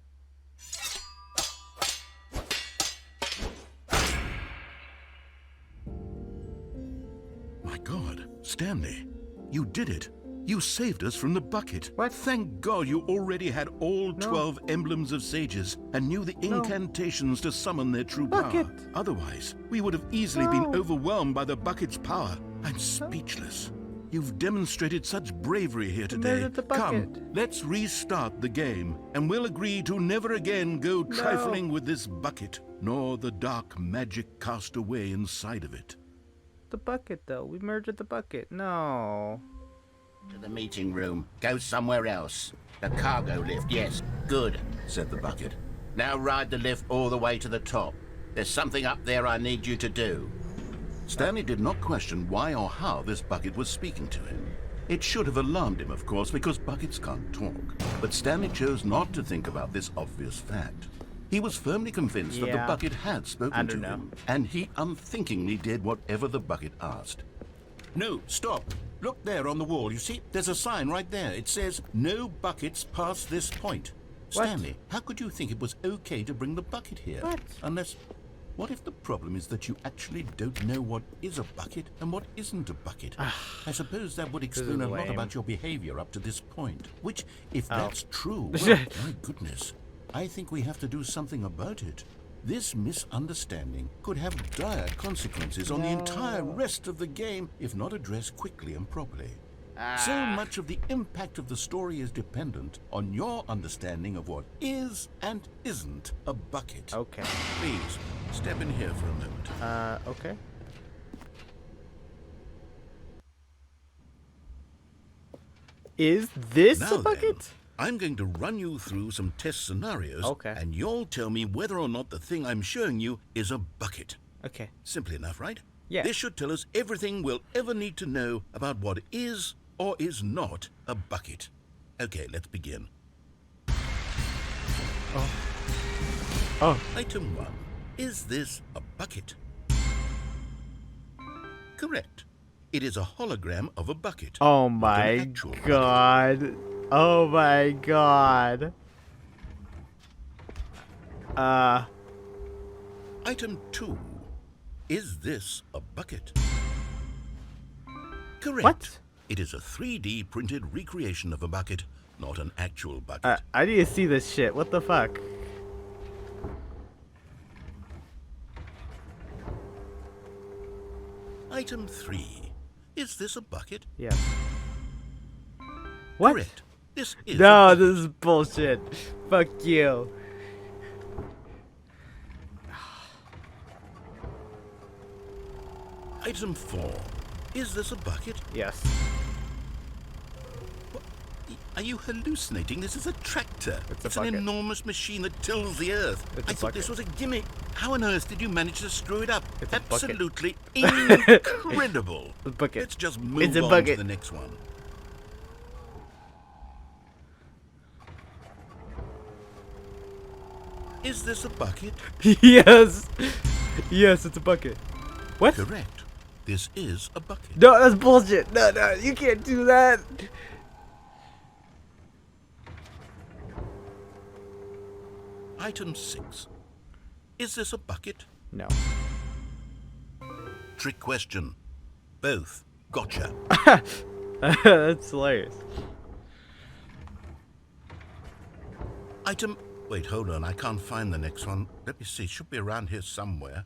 My God, Stanley, you did it. You saved us from the bucket. What? Thank God you already had all 12 emblems of sages and knew the incantations to summon their true power. Otherwise, we would have easily been overwhelmed by the bucket's power. I'm speechless. You've demonstrated such bravery here today. Come, let's restart the game, and we'll agree to never again go trifling with this bucket, nor the dark magic cast away inside of it. The bucket, though. We murdered the bucket. No. To the meeting room. Go somewhere else. The cargo lift, yes. Good, said the bucket. Now ride the lift all the way to the top. There's something up there I need you to do. Stanley did not question why or how this bucket was speaking to him. It should have alarmed him, of course, because buckets can't talk. But Stanley chose not to think about this obvious fact. He was firmly convinced that the bucket had spoken to him, and he unthinkingly did whatever the bucket asked. No, stop. Look there on the wall, you see? There's a sign right there. It says, "No buckets past this point." Stanley, how could you think it was okay to bring the bucket here? Unless... What if the problem is that you actually don't know what is a bucket and what isn't a bucket? I suppose that would explain a lot about your behavior up to this point. Which, if that's true, well, my goodness, I think we have to do something about it. This misunderstanding could have dire consequences on the entire rest of the game if not addressed quickly and properly. So much of the impact of the story is dependent on your understanding of what is and isn't a bucket. Okay. Please, step in here for a moment. Okay. Is this Now a bucket? then, I'm going to run you through some test scenarios, Okay. and you'll tell me whether or not the thing I'm showing you is a bucket. Okay. Simple enough, right? Yeah. This should tell us everything we'll ever need to know about what is or is not a bucket. Okay, let's begin. Oh. Item 1. Is this a bucket? Correct. It is a hologram of a bucket. Oh not an my actual bucket. god. Oh my god. Item 2. Is this a bucket? Correct. What? It is a 3D printed recreation of a bucket, not an actual bucket. I need to see this shit. What the fuck? Item 3. Is this a bucket? Yeah. What? Correct. This is a No, bucket. this is bullshit. Fuck you. Item 4. Is this a bucket? Yes. Are you hallucinating? This is a tractor. It's a It's an bucket. enormous machine that tills the earth. It's I a thought this bucket. was a gimmick. How on earth did you manage to screw it up? It's a bucket. Absolutely incredible. It's a bucket. Let's just move It's a on bucket. to the next one. Is this a bucket? Yes. Yes, it's a bucket. What? Correct. This is a bucket. No, that's bullshit. No, no, you can't do that. Item 6. Is this a bucket? No. Trick question. Both. Gotcha. That's hilarious. Item... Wait, hold on. I can't find the next one. Let me see. It should be around here somewhere.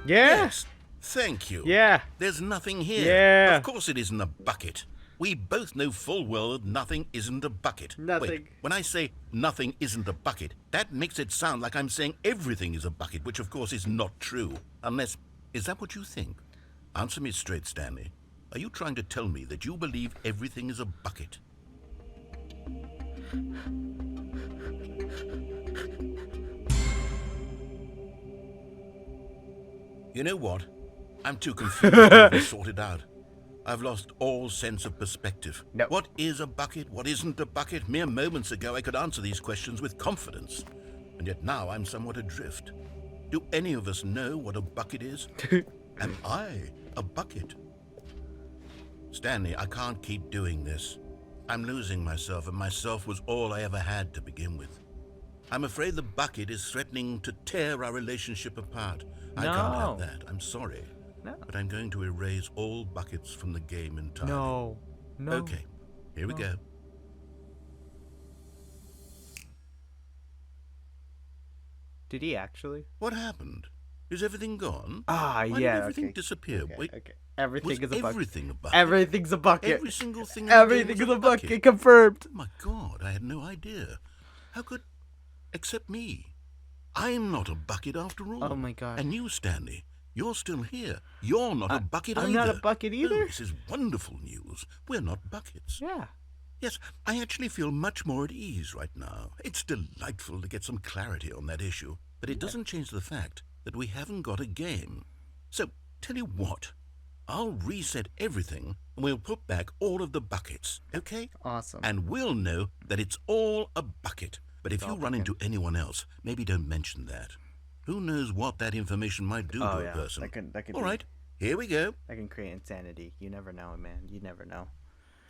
Yeah. Yes. Thank you. Yeah. There's nothing here. Yeah. Of course it isn't a bucket. We both know full well that nothing isn't a bucket. Nothing. Wait, when I say nothing isn't a bucket, that makes it sound like I'm saying everything is a bucket, which of course is not true. Unless... Is that what you think? Answer me straight, Stanley. Are you trying to tell me that you believe everything is a bucket? You know what? I'm too confused to even sort it out. I've lost all sense of perspective. No. What is a bucket? What isn't a bucket? Mere moments ago I could answer these questions with confidence. And yet now I'm somewhat adrift. Do any of us know what a bucket is? Am I a bucket? Stanley, I can't keep doing this. I'm losing myself, and myself was all I ever had to begin with. I'm afraid the bucket is threatening to tear our relationship apart. I can't have No. that. I'm sorry. No. But I'm going to erase all buckets from the game entirely. No. No. Okay, here we go. Did he actually? What happened? Is everything gone? Ah, Why yeah. did everything Okay. disappear? Okay, Wait, okay. Everything was is a bucket. everything a bucket? Everything's a bucket. Every single thing in the game Everything was is a bucket. bucket. Confirmed. Oh my God, I had no idea. How could... Except me. I'm not a bucket after all. Oh my God. And you, Stanley, you're still here. You're not a bucket I'm either. not a bucket either? Oh, this is wonderful news. We're not buckets. Yeah. Yes, I actually feel much more at ease right now. It's delightful to get some clarity on that issue, but it doesn't change the fact that we haven't got a game. So, tell you what, I'll reset everything and we'll put back all of the buckets, okay? Awesome. And we'll know that it's all a bucket. But if you run into anyone else, maybe don't mention that. Who knows what that information might do to a person. That could All right, here we go. That can create insanity. You never know, man. You never know.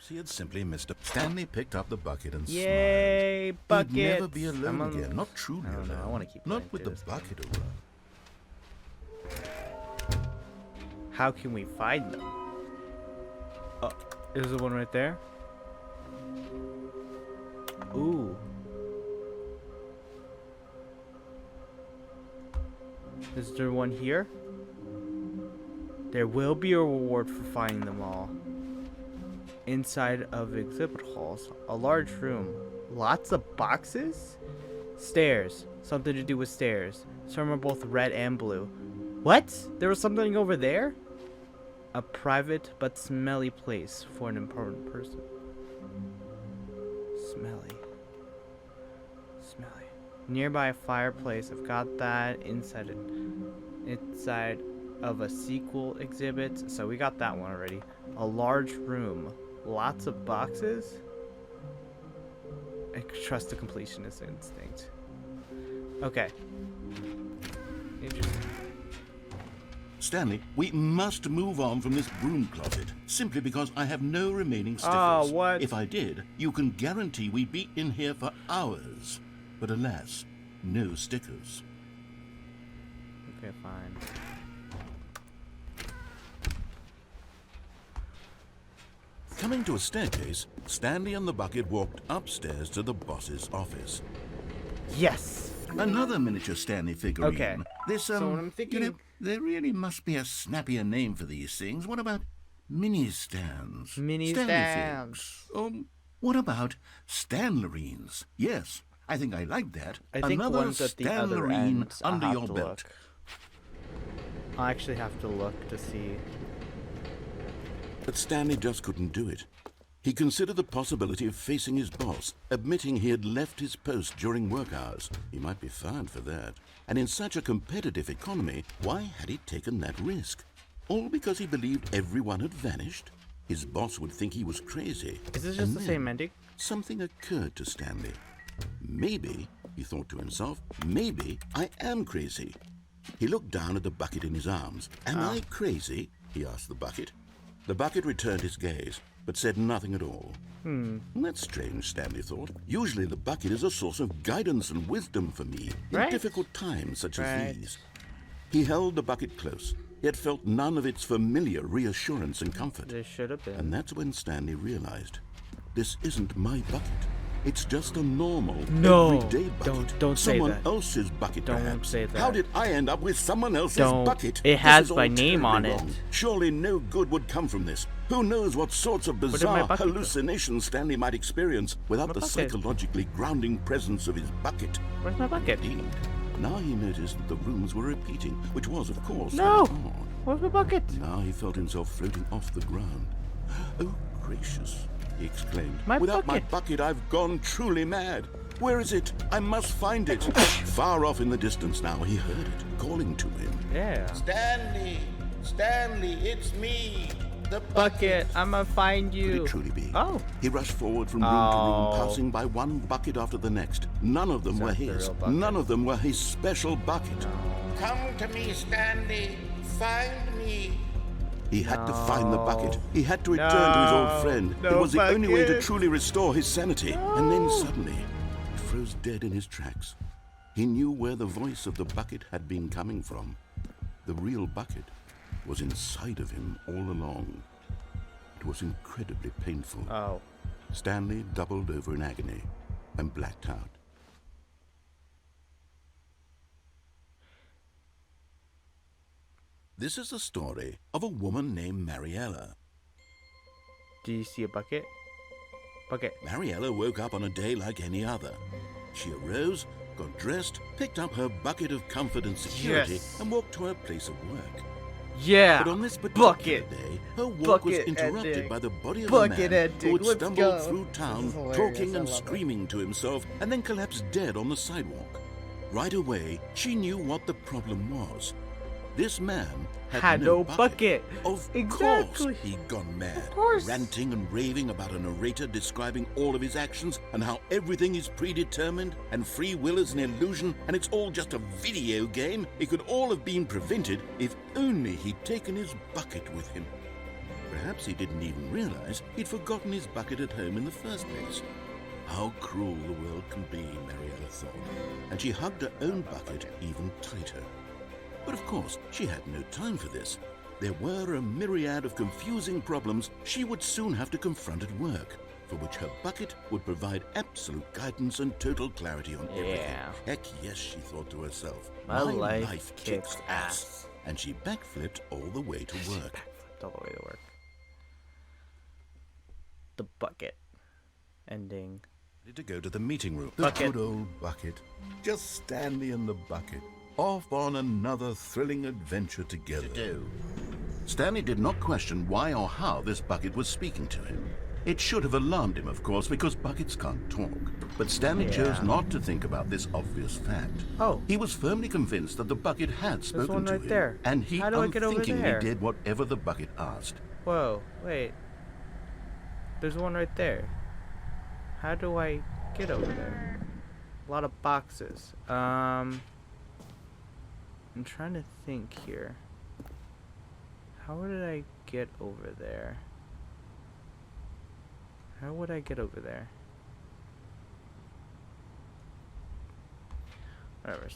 She had simply missed it. Stanley picked up the bucket and Yay, smiled. buckets! He'd never be I'm alone on- again. Not truly I don't know, alone. I wanna keep Not playing with through the this bucket around. How can we find them? Oh, is the one right there? Ooh. Is there one here? There will be a reward for finding them all. Inside of exhibit halls, a large room, lots of boxes? Stairs. Something to do with stairs. Some are both red and blue. What? There was something over there? A private but smelly place for an important person. Smelly. Smelly. Nearby fireplace. I've got that. Inside of a sequel exhibit. So we got that one already. A large room. Lots of boxes. I trust the completionist instinct. Okay. Interesting. Stanley, we must move on from this broom closet, simply because I have no remaining stickers. Oh, what? If I did, you can guarantee we'd be in here for hours. But alas, no stickers. Okay, fine. Coming to a staircase, Stanley and the bucket walked upstairs to the boss's office. Yes! Another miniature Stanley figurine. Okay. This, So what I'm thinking... you know, there really must be a snappier name for these things. What about mini stands? Mini Stanley stands. figs. What about Stanlerines? Yes, I think I like that. I think Another one's at the other Stanlerine end. I'll under have your to belt. look. I'll actually have to look to see. But Stanley just couldn't do it. He considered the possibility of facing his boss, admitting he had left his post during work hours. He might be fired for that. And in such a competitive economy, why had he taken that risk? All because he believed everyone had vanished? His boss would think he was crazy. Is this just And the then same ending? Something occurred to Stanley. Maybe, he thought to himself, maybe I am crazy. He looked down at the bucket in his arms. Am I crazy? He asked the bucket. The bucket returned his gaze, but said nothing at all. That's strange, Stanley thought. Usually the bucket is a source of guidance and wisdom for me in Right. difficult times such Right. as these. He held the bucket close, yet felt none of its familiar reassurance and comfort. There should have been. And that's when Stanley realized, this isn't my bucket. It's just a normal, No, everyday bucket. don't say Someone that. else's bucket, Don't perhaps. say that. How did I end up with someone else's Don't. bucket? It This has is all my name on terribly it. wrong. Surely no good would come from this. Who knows what sorts of did my bizarre bucket go? hallucinations Stanley might experience without My the bucket. psychologically grounding presence of his bucket. Where's my bucket? Indeed. Now he noticed that the rooms were repeating, which was, of course, No! very odd. Where's my bucket? Now he felt himself floating off the ground. Oh, gracious, he exclaimed. My Without my bucket. bucket, I've gone truly mad. Where is it? I must find it. Far off in the distance now, he heard it, calling to him. Yeah. Stanley, Stanley, it's me, the Bucket, I'ma find Could you. it truly be? Oh. He rushed forward from room to room, Oh. passing by one bucket after the next. None of them were Except the his. real bucket. None of them were his special bucket. Come to me, Stanley. Find me. He had to find the bucket. He had to return to his No. old friend. It No was the only way to bucket. truly restore his sanity. And then suddenly, he froze dead in his tracks. He knew where the voice of the bucket had been coming from. The real bucket was inside of him all along. It was incredibly painful. Oh. Stanley doubled over in agony and blacked out. This is the story of a woman named Mariella. Do you see a bucket? Bucket. Mariella woke up on a day like any other. She arose, got dressed, picked up her bucket of comfort and security, Yes. and walked to her place of work. Yeah. But on this particular bucket. day, her walk was Bucket interrupted ending. by the body of Bucket a man ending. who had Let's stumbled go. through This town, is hilarious. talking I and love it. screaming to himself, and then collapsed dead on the sidewalk. Right away, she knew what the problem was. This man Had no bucket. Of Exactly. course he'd gone mad, Of course. ranting and raving about a narrator describing all of his actions and how everything is predetermined and free will is an illusion and it's all just a video game. It could all have been prevented if only he'd taken his bucket with him. Perhaps he didn't even realize he'd forgotten his bucket at home in the first place. How cruel the world can be, Mariella thought, and she hugged her own bucket even tighter. But of course, she had no time for this. There were a myriad of confusing problems she would soon have to confront at work, for which her bucket would provide absolute guidance and total clarity on everything. Yeah. Heck yes, she thought to herself. My life kicks kicks ass. ass. And she backflipped all the way to work. Backflipped all the way to work. The bucket. Ending. To go to the meeting room. The Bucket. good old bucket. Just Stanley and the bucket. off on another thrilling adventure together. Stanley did not question why or how this bucket was speaking to him. It should have alarmed him, of course, because buckets can't talk. But Stanley chose not to think about this obvious fact. Oh. He was firmly convinced that the bucket had spoken one to right him. there. And he How do I get over unthinkingly there? did whatever the bucket asked. Whoa, wait. There's one right there. How do I get over there? A lot of boxes. I'm trying to think here. How did I get over there? How would I get over there? Whatever.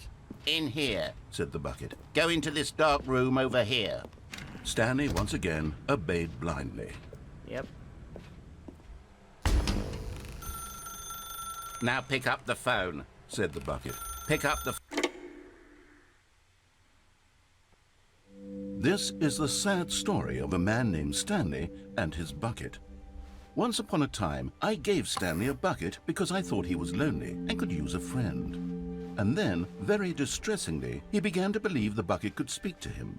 In here, said the bucket. go into this dark room over here. Stanley once again obeyed blindly. Yep. Now pick up the phone. Said the bucket. Pick up the... This is the sad story of a man named Stanley and his bucket. Once upon a time, I gave Stanley a bucket because I thought he was lonely and could use a friend. And then, very distressingly, he began to believe the bucket could speak to him.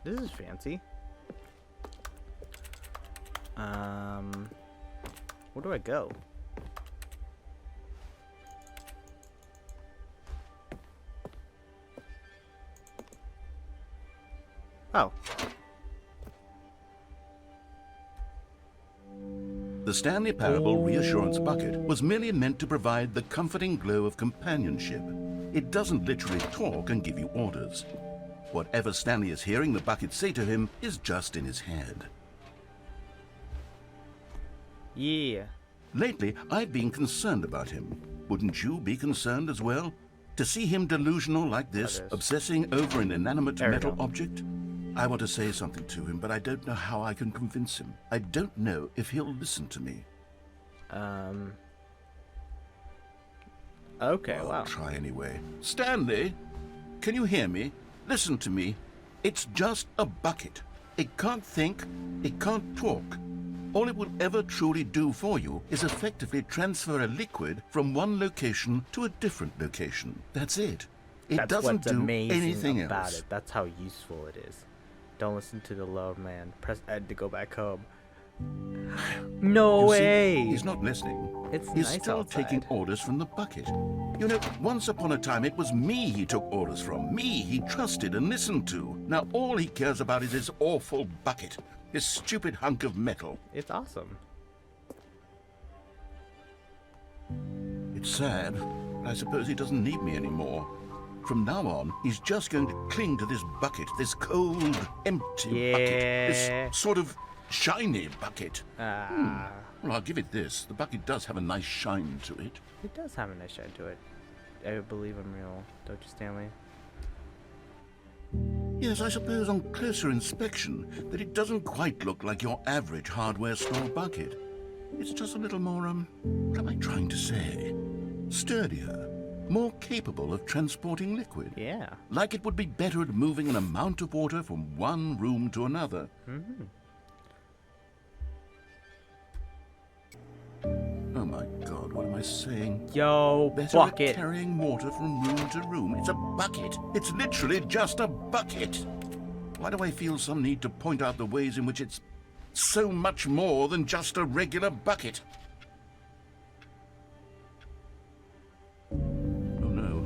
This is fancy. Where do I go? Oh. The Stanley Parable Reassurance Bucket was merely meant to provide the comforting glow of companionship. It doesn't literally talk and give you orders. Whatever Stanley is hearing the bucket say to him is just in his head. Yeah. Lately, I've been concerned about him. Wouldn't you be concerned as well? To see him delusional like this, obsessing over an inanimate metal object? I want to say something to him, but I don't know how I can convince him. I don't know if he'll listen to me. Okay, I'll wow. try anyway. Stanley, can you hear me? Listen to me. It's just a bucket. It can't think. It can't talk. All it will ever truly do for you is effectively transfer a liquid from one location to a different location. That's it. It That's doesn't what's do amazing anything about else. it. That's how useful it is. Don't listen to the loud man. Press Ed to go back home. No You see, way! he's not listening. It's He's nice still outside. taking orders from the bucket. You know, once upon a time, it was me he took orders from. Me he trusted and listened to. Now all he cares about is his awful bucket. His stupid hunk of metal. It's awesome. It's sad, but I suppose he doesn't need me anymore. From now on, he's just going to cling to this bucket, this cold, empty bucket, this sort of shiny bucket. Well, I'll give it this. The bucket does have a nice shine to it. It does have a nice shine to it. I believe I'm real, don't you, Stanley? Yes, I suppose on closer inspection that it doesn't quite look like your average hardware store bucket. It's just a little more, what am I trying to say? Sturdier, more capable of transporting liquid. Yeah. Like it would be better at moving an amount of water from one room to another. Mm-hmm. Oh my God, what am I saying? Yo, Better bucket. at carrying water from room to room. It's a bucket. It's literally just a bucket. Why do I feel some need to point out the ways in which it's so much more than just a regular bucket? Oh no.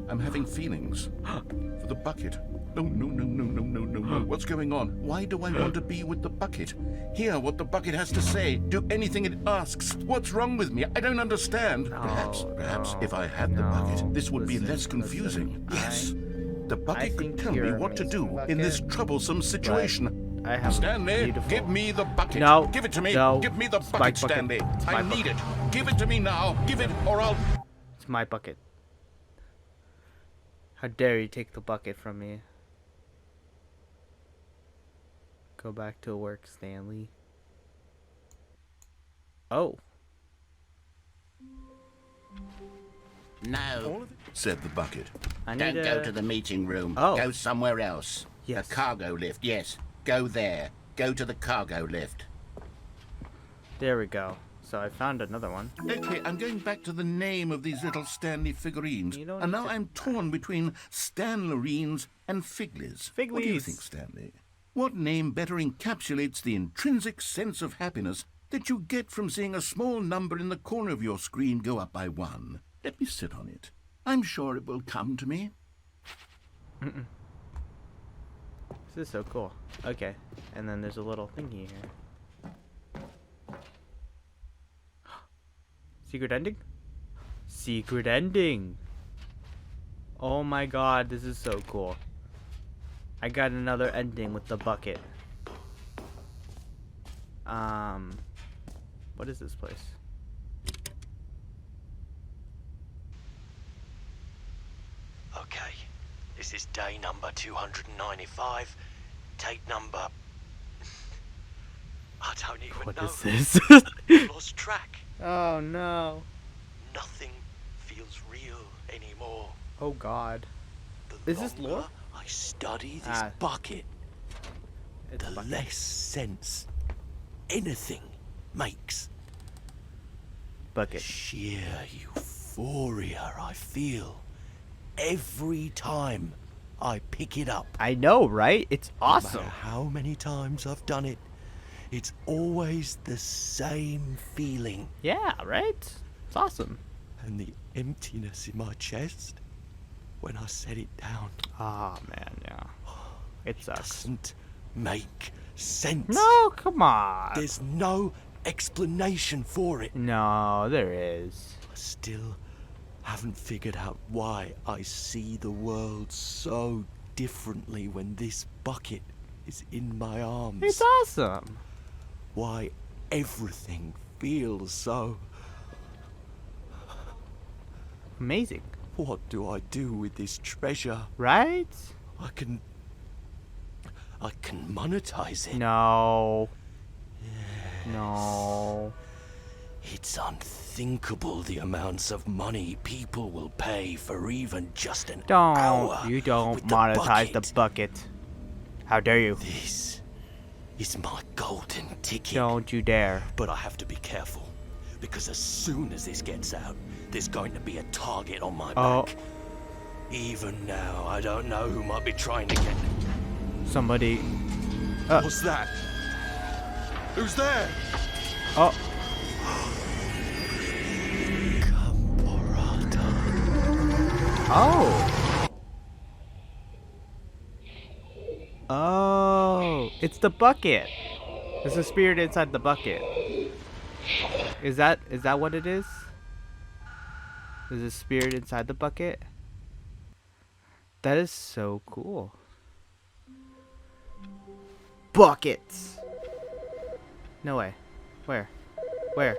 I'm having feelings for the bucket. No. What's going on? Why do I want to be with the bucket? Hear what the bucket has to say. Do anything it asks. What's wrong with me? I don't understand. Perhaps if I had the bucket, this would be less confusing. Yes. The bucket could tell me what to do in this troublesome situation. I have Stanley, beautiful... give me the bucket. No. Give it to me. No. Give me the It's my bucket, bucket. Stanley. It's my I need it. Give it to me now. Give it or I'll... It's my bucket. How dare you take the bucket from me? Go back to work, Stanley. Oh. No. said the bucket. I Don't need go to the meeting room. Oh. Go somewhere else. Yes. The cargo lift, yes. Go there. Go to the cargo lift. There we go. So I found another one. Okay, I'm going back to the name of these little Stanley figurines. You don't And need now to- I'm torn between Stanlerines and Figlies. What do you Figlies. think, Stanley? What name better encapsulates the intrinsic sense of happiness that you get from seeing a small number in the corner of your screen go up by 1? Let me sit on it. I'm sure it will come to me. This is so cool. Okay. And then there's a little thingy here. Secret ending? Secret ending! Oh my god, this is so cool. I got another ending with the bucket. What is this place? Okay, this is day number 295. Tape number... I don't even What know. is this? I've lost track. Oh no. Nothing feels real anymore. Oh god. The Is this longer lore? I study this Ah. bucket, It's a the bucket. less sense anything makes. Bucket. Sheer euphoria I feel every time I pick it up. I know, right? It's No awesome. matter how many times I've done it, it's always the same feeling. Yeah, right? It's awesome. And the emptiness in my chest when I set it down Oh man, yeah. It sucks. doesn't make sense. No, come on. There's no explanation for it. No, there is. I still haven't figured out why I see the world so differently when this bucket is in my arms. It's awesome. Why everything feels so... Amazing. What do I do with this treasure? Right? I can monetize it. No. No. It's unthinkable the amounts of money people will pay for even just an hour. You don't with the monetize bucket. the bucket. How dare you? This is my golden ticket. Don't you dare. But I have to be careful, because as soon as this gets out, there's going to be a target on my Oh. back. Even now, I don't know who might be trying to get... Somebody. What's that? Who's there? Oh. Oh. Oh. It's the bucket. There's a spirit inside the bucket. Is that what it is? There's a spirit inside the bucket? That is so cool. Buckets. No way. Where? Where?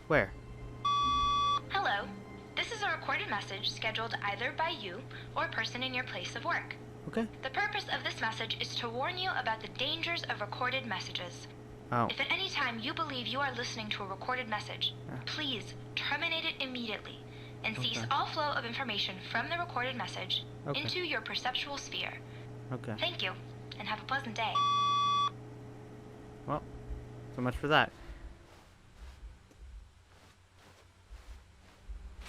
Where? Hello. This is a recorded message scheduled either by you or a person in your place of work. Okay. The purpose of this message is to warn you about the dangers of recorded messages. Oh. If at any time you believe you are listening to a recorded message, please terminate it immediately and cease all flow of information from the recorded message into your perceptual sphere. Okay. Thank you, and have a pleasant day. Well, so much for that.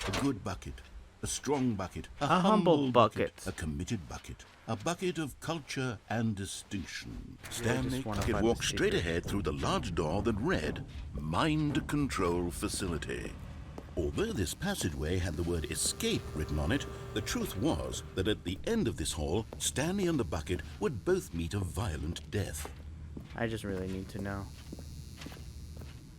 A good bucket, a strong bucket, a humble bucket. a committed bucket, a bucket of culture and distinction. Stanley wanna could find walk the straight secret. ahead through the large door that read, Mind Control Facility. Although this passageway had the word escape written on it, the truth was that at the end of this hall, Stanley and the bucket would both meet a violent death. I just really need to know.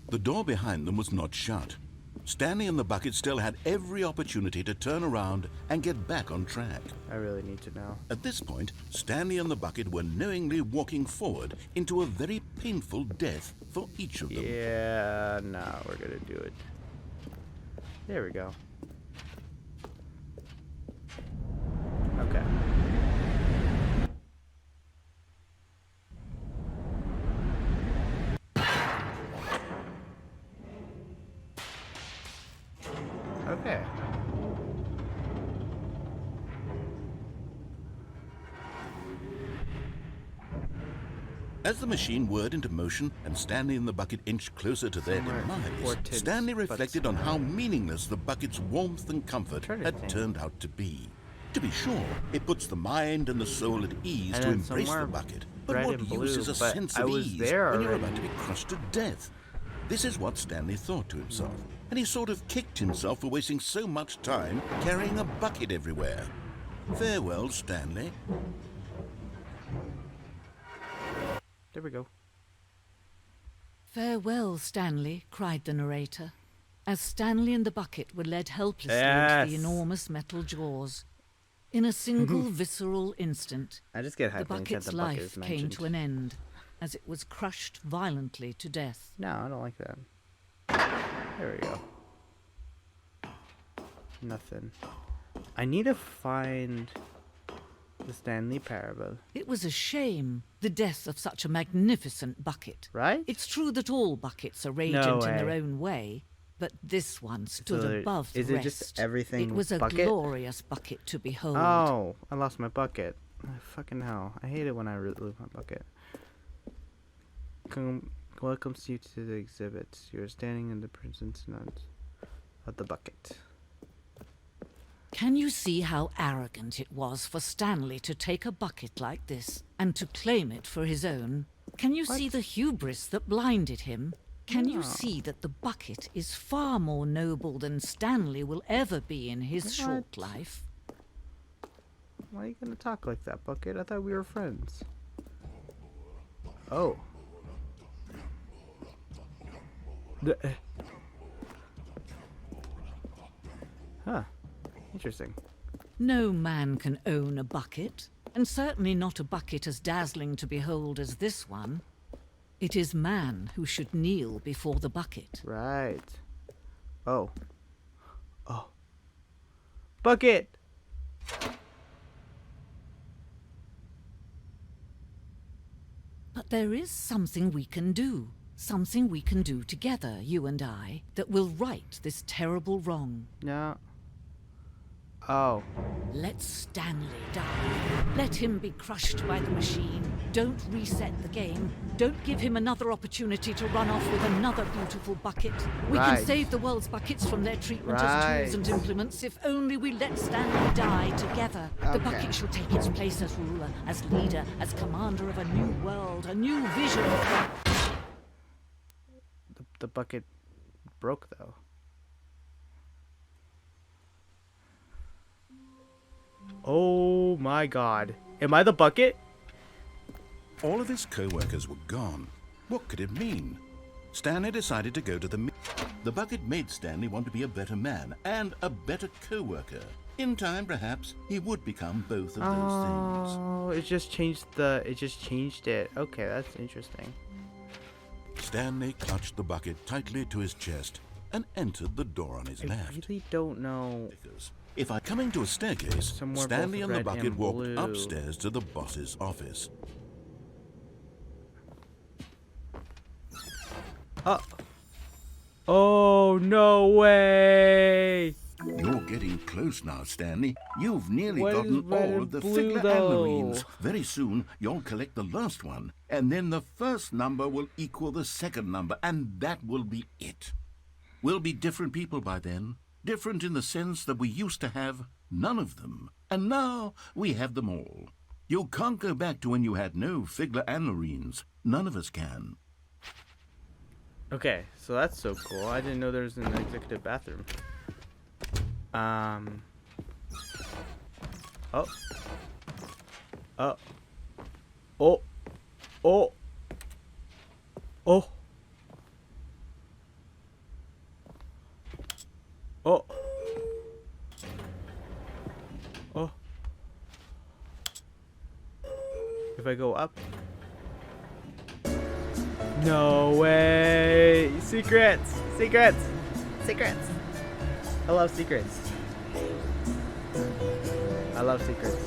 The door behind them was not shut. Stanley and the bucket still had every opportunity to turn around and get back on track. I really need to know. At this point, Stanley and the bucket were knowingly walking forward into a very painful death for each of them. Yeah, no, we're gonna do it. There we go. Okay. Okay. As the machine whirred into motion and Stanley and the bucket inched closer to their demise, Stanley reflected on how meaningless the bucket's warmth and comfort had turned out to be. To be sure, it puts the mind and the soul at ease to embrace the bucket. But what use is a sense of ease when you're about to be crushed to death? This is what Stanley thought to himself, and he sort of kicked himself for wasting so much time carrying a bucket everywhere. Farewell, Stanley. There we go. Farewell, Stanley, cried the narrator, as Stanley and the bucket were led helplessly into the enormous metal jaws. In a single visceral instant, I just get the bucket's life came to an end, as it was crushed violently to death. No, I don't like that. There we go. Nothing. I need to find the Stanley Parable. It was a shame, the death of such a magnificent bucket. Right? It's true that all buckets are radiant in their own way, but this one stood above the rest. Is it just everything It was a bucket? glorious bucket to behold. Oh, I lost my bucket. Fucking hell. I hate it when I lose my bucket. Welcomes you to the exhibit. You're standing in the presence of the bucket. Can you see how arrogant it was for Stanley to take a bucket like this and to claim it for his own? Can you see the hubris that blinded him? Can you see that the bucket is far more noble than Stanley will ever be in his short life? Why are you gonna talk like that, Bucket? I thought we were friends. Oh. Huh. Interesting. No man can own a bucket, and certainly not a bucket as dazzling to behold as this one. It is man who should kneel before the bucket. Right. Oh. Oh. Bucket! But there is something we can do. Something we can do together, you and I, that will right this terrible wrong. No. Oh. Let Stanley die. Let him be crushed by the machine. Don't reset the game. Don't give him another opportunity to run off with another beautiful bucket. We can save the world's buckets from their treatment as tools and implements if only we let Stanley die together. The bucket shall take its place as ruler, as leader, as commander of a new world, a new vision. The bucket broke, though. Oh my god. Am I the bucket? All of his co-workers were gone. What could it mean? Stanley decided to go to the... The bucket made Stanley want to be a better man and a better co-worker. In time, perhaps, he would become both of those things. Oh, it just changed the... It just changed it. Okay, that's interesting. Stanley clutched the bucket tightly to his chest and entered the door on his left. I really don't know... If I coming to a staircase, Somewhere Stanley and the red bucket and walked blue. upstairs to the boss's office. Oh, no way! You're getting close now, Stanley. You've nearly What gotten is red all and of the blue, Figler though? Marines. Very soon, you'll collect the last one, and then the first number will equal the second number, and that will be it. We'll be different people by then. Different in the sense that we used to have none of them, and now we have them all. You can't go back to when you had no Figler and Marines. None of us can. Okay, so that's so cool. I didn't know there was an executive bathroom. Oh. Oh. Oh. Oh. Oh. Oh. Oh. If I go up. No way! Secrets! Secrets! Secrets! I love secrets. I love secrets.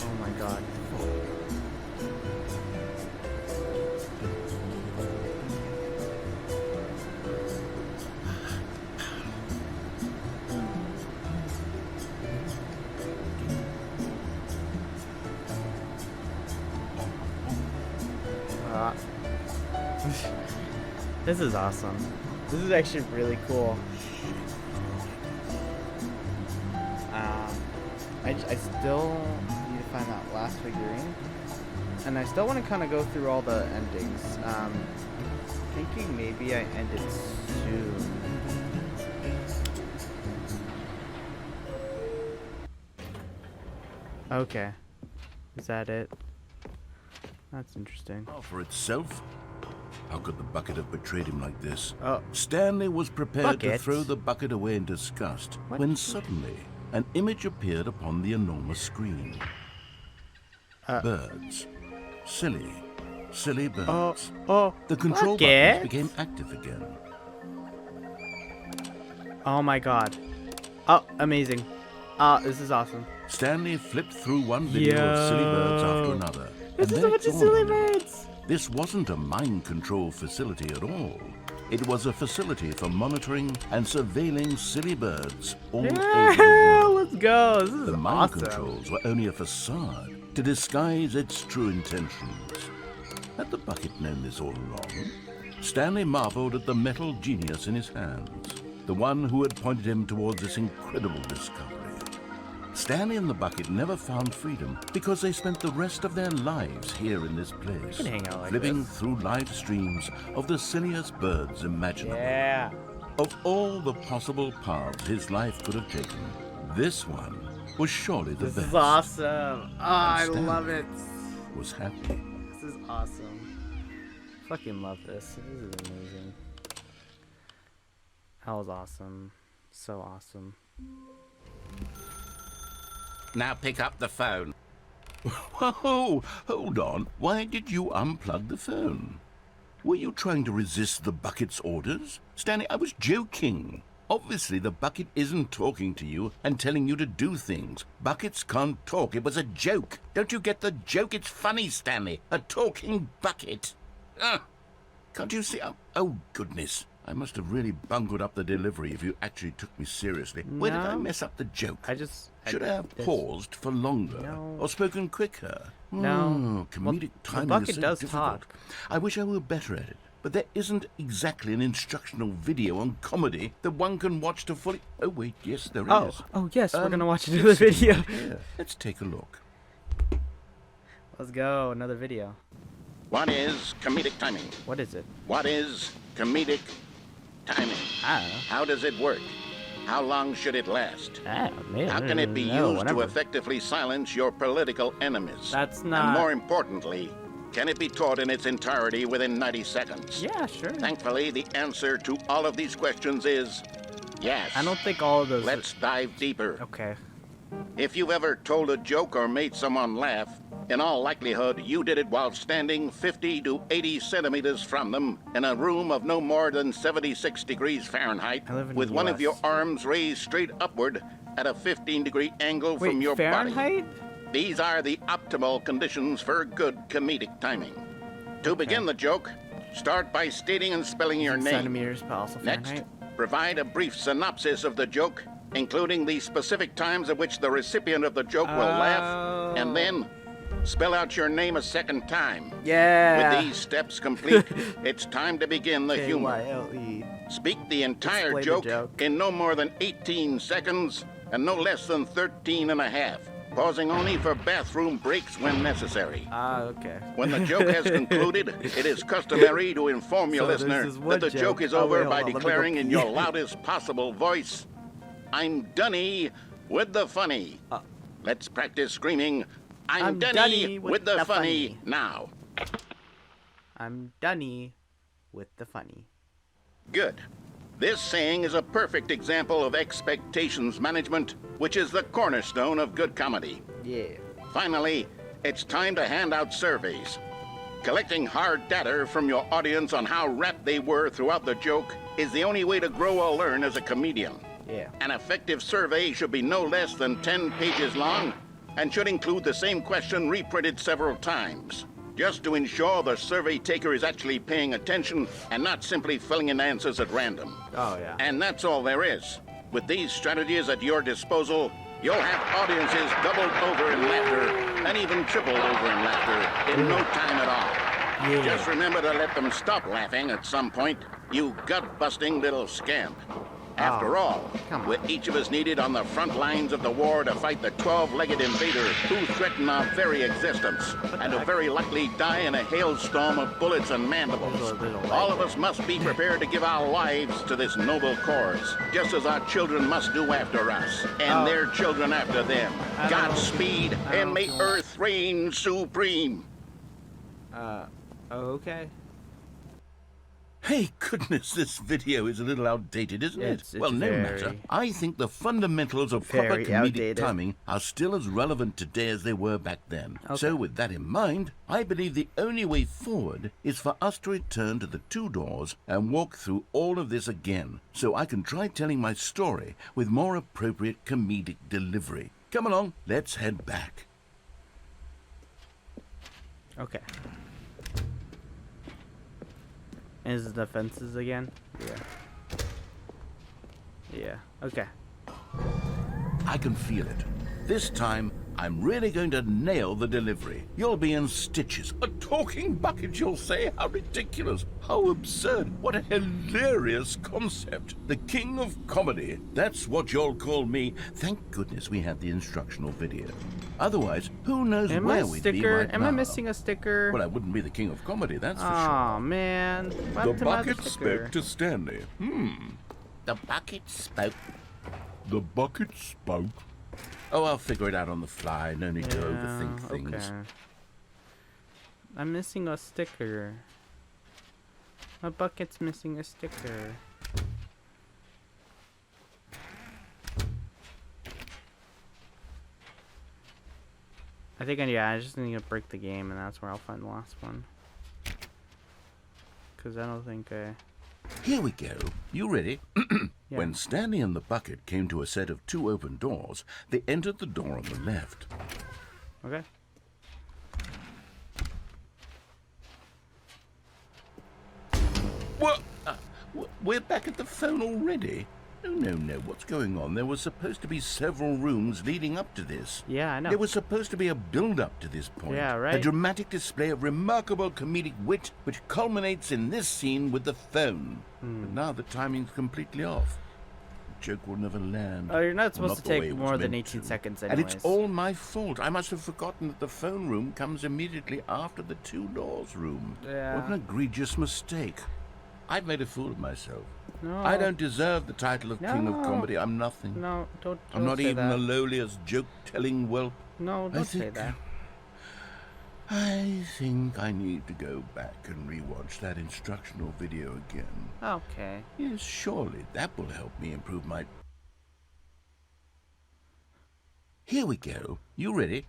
Oh my god. This is awesome. This is actually really cool. I still need to find that last figurine. And I still want to kind of go through all the endings. Thinking maybe I ended soon. Okay. Is that it? That's interesting. For itself? How could the bucket have betrayed him like this? Oh. Stanley was prepared to Bucket? throw the bucket away in disgust What? when suddenly an image appeared upon the enormous screen. Birds. Silly birds. The control buttons became active again. Oh my god. Oh, amazing. This is awesome. Stanley flipped through one video of silly birds after another. This is and a bunch of then it silly dawned on him, birds. this wasn't a mind control facility at all. It was a facility for monitoring and surveilling silly birds all over the Yeah, world. let's go. This is The mind awesome. controls were only a facade to disguise its true intentions. Had the bucket known this all along? Stanley marveled at the metal genius in his hands, the one who had pointed him towards this incredible discovery. Stanley and the bucket never found freedom because they spent the rest of their lives here in this place, can hang out like flipping this. through live streams of the silliest birds imaginable. Yeah. Of all the possible paths his life could have taken, this one was surely the This best. is awesome. Oh, I Stanley love it. Was happy. This is awesome. Fucking love this. This is amazing. That was awesome. So awesome. Now pick up the phone. Whoa, hold on. Why did you unplug the phone? Were you trying to resist the bucket's orders? Stanley, I was joking. Obviously, the bucket isn't talking to you and telling you to do things. Buckets can't talk. It was a joke. Don't you get the joke? It's funny, Stanley. A talking bucket. Can't you see? Oh, goodness. I must have really bungled up the delivery if you actually took me seriously. Where did I No. mess up the joke? Should I have this- paused for longer No. or spoken quicker? No. Comedic The timing bucket is so does difficult. talk. I wish I were better at it, but there isn't exactly an instructional video on comedy that one can watch to fully... Oh, wait, yes, there is. Oh yes, we're gonna watch it's another sitting video. right here. Let's take a look. Let's go, another video. What is comedic timing? What is it? What is comedic timing? I don't know. How does it work? How long should it last? Man, How can it be used to effectively silence your political enemies? That's not... And more importantly, can it be taught in its entirety within 90 seconds? Yeah, sure. Thankfully, the answer to all of these questions is yes. I don't think all of those... Let's dive deeper. Okay. If you've ever told a joke or made someone laugh, in all likelihood, you did it while standing 50 to 80 centimeters from them in a room of no more than 76 degrees Fahrenheit, I live in with the one of US. your arms raised straight upward at a 15-degree angle Wait, from your Fahrenheit? body. These are the optimal conditions for good comedic timing. To begin the joke, start by stating and spelling your name. Centimeters, but also Next, Fahrenheit. provide a brief synopsis of the joke, including the specific times at which the recipient of the joke will laugh, and then spell out your name a second time. Yeah. With these steps complete, it's time to begin the humor. K-Y-L-E. Speak the entire Explain the joke, joke. in no more than 18 seconds and no less than 13 and a half, pausing only for bathroom breaks when necessary. Okay. When the joke has concluded, it is customary to inform your So this listener is one that the joke joke. is Oh, over wait, hold by on, let me go declaring in pee. your loudest possible voice, "I'm Dunny with the funny." Let's practice screaming, I'm Dunny with the funny now. I'm Dunny with the funny. Good. This saying is a perfect example of expectations management, which is the cornerstone of good comedy. Yeah. Finally, it's time to hand out surveys. Collecting hard data from your audience on how rapt they were throughout the joke is the only way to grow or learn as a comedian. Yeah. An effective survey should be no less than 10 pages long and should include the same question reprinted several times, just to ensure the survey taker is actually paying attention and not simply filling in answers at random. Oh, yeah. And that's all there is. With these strategies at your disposal, you'll have audiences doubled over in laughter and even tripled over in laughter in no time at all. Yeah. Just remember to let them stop laughing at some point, you gut-busting little scamp. After all, we're each of us needed on the front lines of the war to fight the 12-legged invaders who threaten our very existence, and who very likely die in a hailstorm of bullets and mandibles. All of us must be prepared to give our lives to this noble cause, just as our children must do after us, and their children after them. Godspeed, and may Earth reign supreme. Okay. Hey, goodness, this video is a little outdated, isn't it? Well, no matter. I think the fundamentals of proper comedic timing are still as relevant today as they were back then. Okay. So with that in mind, I believe the only way forward is for us to return to the 2 doors and walk through all of this again, so I can try telling my story with more appropriate comedic delivery. Come along, let's head back. Okay. Is it the fences again? Yeah. Okay. I can feel it. This time, I'm really going to nail the delivery. You'll be in stitches. A talking bucket, you'll say? How ridiculous. How absurd. What a hilarious concept. The king of comedy. That's what you'll call me. Thank goodness we had the instructional video. Otherwise, who knows where we'd be right now. Am I missing a sticker? Well, I wouldn't be the king of comedy, that's for sure. Oh, man. The bucket spoke to Stanley. The bucket spoke. The bucket spoke. Oh, I'll figure it out on the fly. No need to overthink things. Okay. I'm missing a sticker. My bucket's missing a sticker. I think I just need to break the game, and that's where I'll find the last one. Because I don't think I... Here we go. You ready? Yeah. When Stanley and the bucket came to a set of 2 open doors, they entered the door on the left. Okay. What? We're back at the phone already? No. What's going on? There was supposed to be several rooms leading up to this. Yeah, I know. There was supposed to be a build-up to this point. Yeah, right. A dramatic display of remarkable comedic wit, which culminates in this scene with the phone. But now the timing's completely off. The joke will never land. Oh, you're not supposed to take more than 18 seconds anyways. And it's all my fault. I must have forgotten that the phone room comes immediately after the 2 doors room. Yeah. What an egregious mistake. I've made a fool of myself. No. I don't deserve the title of King of Comedy. I'm nothing. No, don't I'm not say even that. the lowliest joke-telling whelp. No, don't say that. I think I need to go back and rewatch that instructional video again. Okay. Yes, surely that will help me improve my... Here we go. You ready?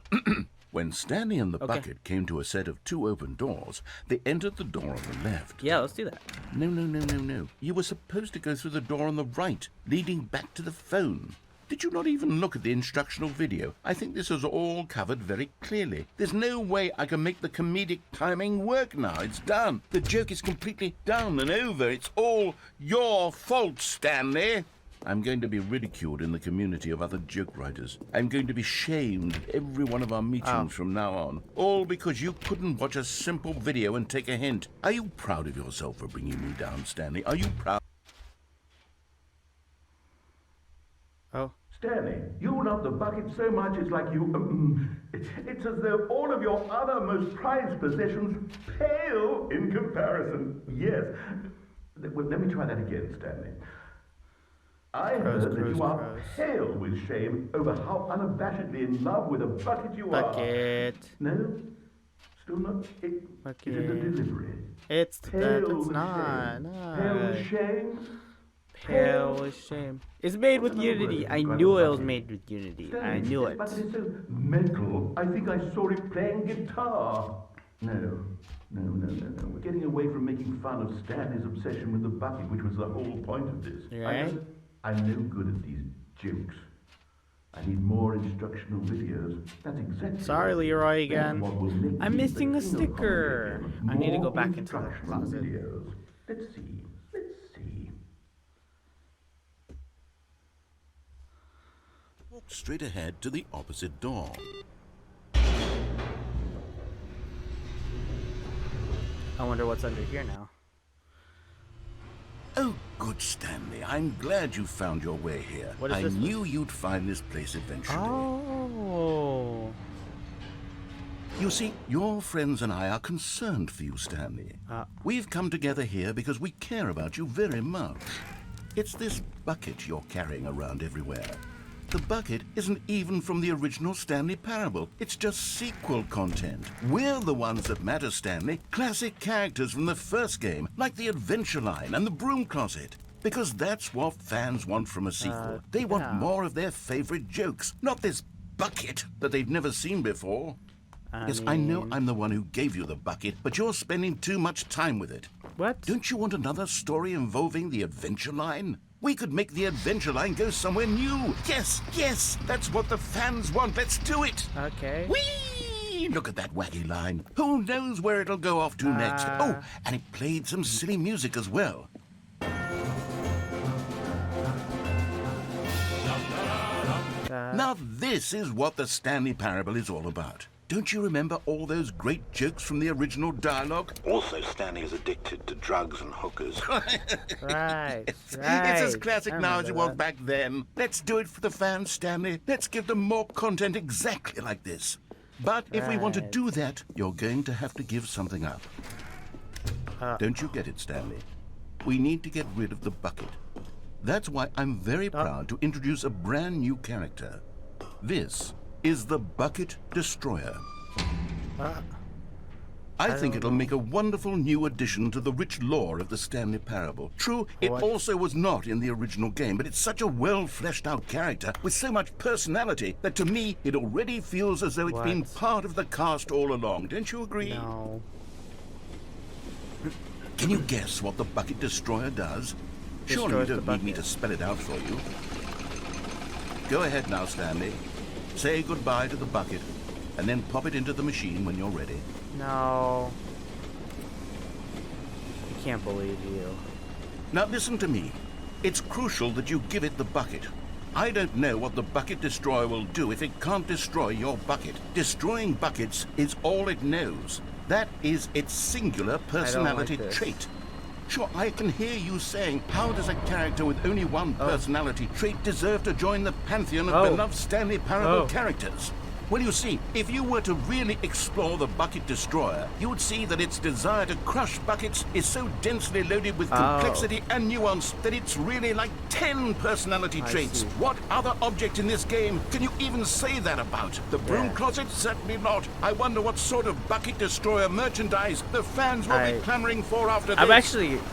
When Stanley and the bucket came to a set of 2 open doors, they entered the door on the left. Yeah, let's do that. No. You were supposed to go through the door on the right, leading back to the phone. Did you not even look at the instructional video? I think this is all covered very clearly. There's no way I can make the comedic timing work now. It's done. The joke is completely done and over. It's all your fault, Stanley. I'm going to be ridiculed in the community of other joke writers. I'm going to be shamed at every one of our meetings from now on. All because you couldn't watch a simple video and take a hint. Are you proud of yourself for bringing me down, Stanley? Are you proud? Oh. Stanley, you love the bucket so much it's like you... it's as though all of your other most prized possessions pale in comparison. Yes. Well, let me try that again, Stanley. I heard that you are pale with shame over how unabashedly in love with a bucket you are. No? Still not? Is it the delivery? It's not. Pale with shame? Pale with shame. It's made with Unity. I knew it was made with Unity. I knew it. But it's so metal. I think I saw it playing guitar. No. We're getting away from making fun of Stanley's obsession with the bucket, which was the whole point of this. Right? I'm no good at these jokes. I need more instructional videos. That's exactly. Sorry, Leroy again. I'm missing a sticker. I need to go back into the closet. Videos. Let's see. Walk straight ahead to the opposite door. I wonder what's under here now. Oh, good Stanley. I'm glad you found your way here. What is I this knew you'd find this place eventually. Oh. You see, your friends and I are concerned for you, Stanley. We've come together here because we care about you very much. It's this bucket you're carrying around everywhere. The bucket isn't even from the original Stanley Parable. It's just sequel content. We're the ones that matter, Stanley. Classic characters from the first game, like the Adventure Line and the Broom Closet. Because that's what fans want from a sequel. They want more of their favorite jokes, not this bucket that they've never seen before. I know I'm the one who gave you the bucket, but you're spending too much time with it. What? Don't you want another story involving the Adventure Line? We could make the Adventure Line go somewhere new. Yes, yes, that's what the fans want. Let's do it. Okay. Whee! Look at that wacky line. Who knows where it'll go off to next? Oh, and it played some silly music as well. Now this is what the Stanley Parable is all about. Don't you remember all those great jokes from the original dialogue? Also, Stanley is addicted to drugs and hookers. Right. It's as classic now as it was back then. Let's do it for the fans, Stanley. Let's give them more content exactly like this. But if we want to do that, you're going to have to give something up. Don't you get it, Stanley? We need to get rid of the bucket. That's why I'm very proud to introduce a brand new character. This is the Bucket Destroyer. I think it'll make a wonderful new addition to the rich lore of the Stanley Parable. True, it also was not in the original game, but it's such a well-fleshed-out character with so much personality that to me, it already feels as though it's been part of the cast all along. Don't you agree? No. Can you guess what the Bucket Destroyer does? Surely you don't need me to spell it out for you. Go ahead now, Stanley. Say goodbye to the bucket, and then pop it into the machine when you're ready. No. I can't believe you. Now listen to me. It's crucial that you give it the bucket. I don't know what the Bucket Destroyer will do if it can't destroy your bucket. Destroying buckets is all it knows. That is its singular personality trait. Sure, I can hear you saying, how does a character with only one personality trait deserve to join the pantheon of beloved Stanley Parable characters? Well, you see, if you were to really explore the Bucket Destroyer, you would see that its desire to crush buckets is so densely loaded with complexity and nuance that it's really like 10 personality traits. What other object in this game can you even say that about? The Broom Closet? Certainly not. I wonder what sort of Bucket Destroyer merchandise the fans will be clamoring for after this. I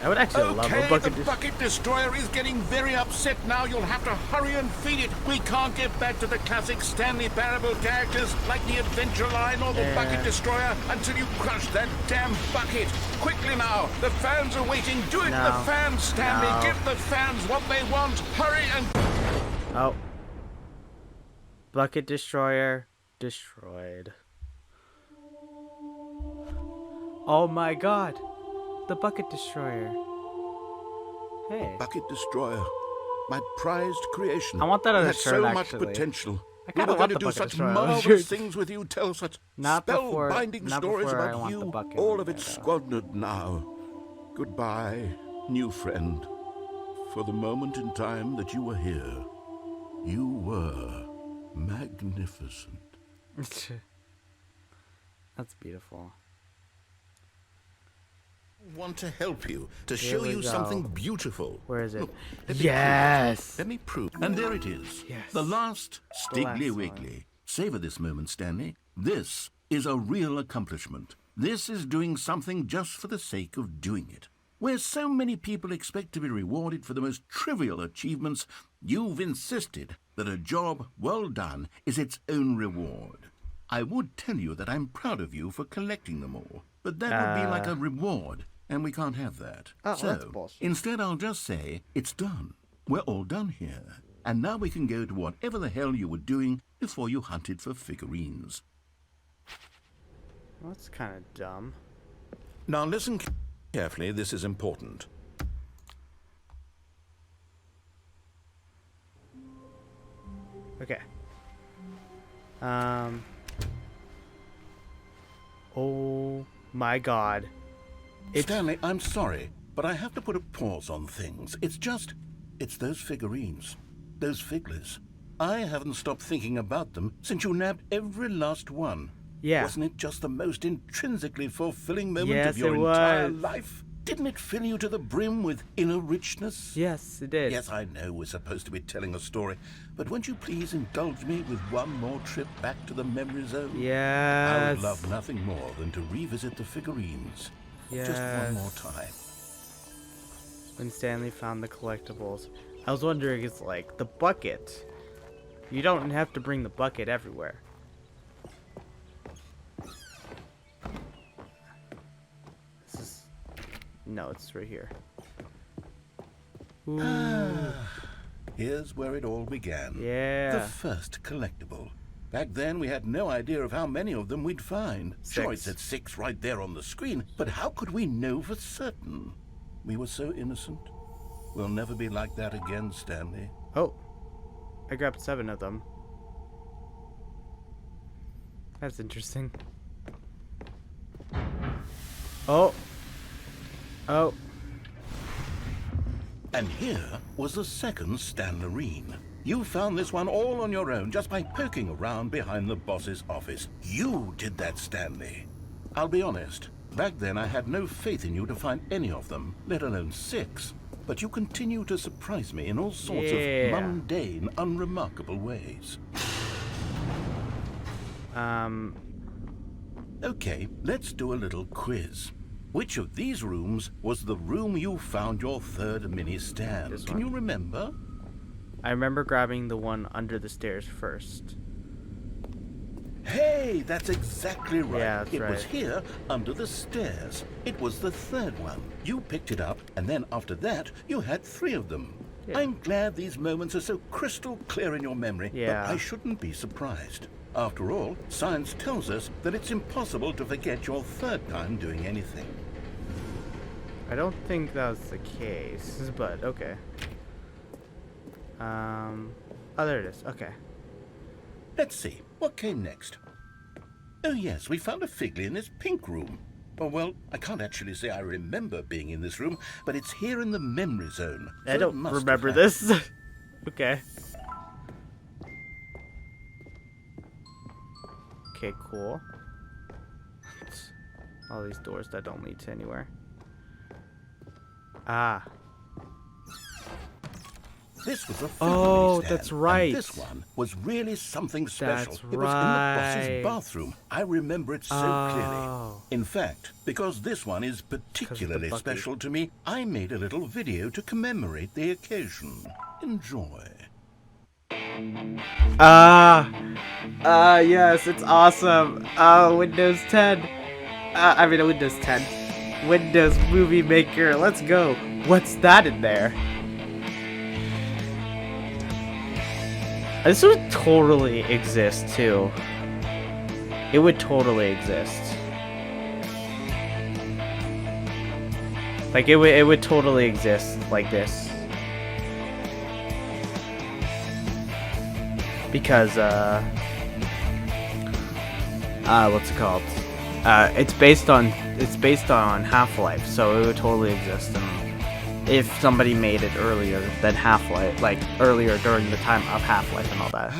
would actually love a Bucket Destroyer. The Bucket Destroyer is getting very upset now. You'll have to hurry and feed it. We can't get back to the classic Stanley Parable characters like the Adventure Line or the Bucket Destroyer until you crush that damn bucket. Quickly now, the fans are waiting. Do it, the fans, Stanley. Give the fans what they want. Hurry and... Oh. Bucket Destroyer destroyed. Oh my god. The Bucket Destroyer. Hey. Bucket Destroyer. My prized creation. I want that on a shirt, so much actually. Potential. We were going to do such marvelous things with you, tell such spellbinding stories about you. All of it squandered now. Goodbye, new friend. For the moment in time that you were here, you were magnificent. That's beautiful. I want to help you, to show you something beautiful. Where is it? Look, let me prove. And there it is. Yes. The last Stiggly Wiggly. Savor this moment, Stanley. This is a real accomplishment. This is doing something just for the sake of doing it. Where so many people expect to be rewarded for the most trivial achievements, you've insisted that a job well done is its own reward. I would tell you that I'm proud of you for collecting them all, but that would be like a reward, and we can't have that. So, instead I'll just say, it's done. We're all done here. And now we can go to whatever the hell you were doing before you hunted for figurines. Well, that's kind of dumb. Now listen carefully, this is important. Okay. Oh my god. Stanley, I'm sorry, but I have to put a pause on things. It's those figurines. Those figglers. I haven't stopped thinking about them since you nabbed every last one. Yeah. Wasn't it just the most intrinsically fulfilling moment Yes, of your it entire was. life? Didn't it fill you to the brim with inner richness? Yes, it did. Yes, I know we're supposed to be telling a story, but won't you please indulge me with one more trip back to the memory zone? Yes. I would love nothing more than to revisit the figurines. Yes. Just one more time. When Stanley found the collectibles, I was wondering, it's like the bucket. You don't have to bring the bucket everywhere. This is... No, it's right here. Here's where it all began. Yeah. The first collectible. Back then, we had no idea of how many of them we'd find. Sure, it said 6 right there on the screen, but how could we know for certain? We were so innocent. We'll never be like that again, Stanley. Oh. I grabbed 7 of them. That's interesting. Oh. Oh. And here was the second Stanlerine. You found this one all on your own just by poking around behind the boss's office. You did that, Stanley. I'll be honest. Back then I had no faith in you to find any of them, let alone 6. But you continue to surprise me in all sorts of mundane, unremarkable ways. Okay, let's do a little quiz. Which of these rooms was the room you found your third mini stand? Can you remember? I remember grabbing the one under the stairs first. Hey, that's exactly right. Yeah, that's it right. was here, under the stairs. It was the third one. You picked it up, and then after that, you had 3 of them. Yeah. I'm glad these moments are so crystal clear in your memory, Yeah. but I shouldn't be surprised. After all, science tells us that it's impossible to forget your third time doing anything. I don't think that's the case, but okay. Oh, there it is. Okay. Let's see, what came next? Oh yes, we found a Figley in this pink room. Oh well, I can't actually say I remember being in this room, but it's here in the memory zone. I so don't it must remember have this. Okay. Okay, cool. All these doors that don't lead to anywhere. Ah. This was a Oh, stand, that's right. And this one was really something special. That's It was in the boss's right. bathroom. I remember it so clearly. In fact, because this one is particularly special to me, I made a little video to commemorate the occasion. Enjoy. Yes, it's awesome. Windows 10. Windows 10. Windows Movie Maker. Let's go. What's that in there? This would totally exist too. It would totally exist. Like it would totally exist like this. Because what's it called? It's based on Half-Life, so it would totally exist. And if somebody made it earlier than Half-Life, like earlier during the time of Half-Life and all that.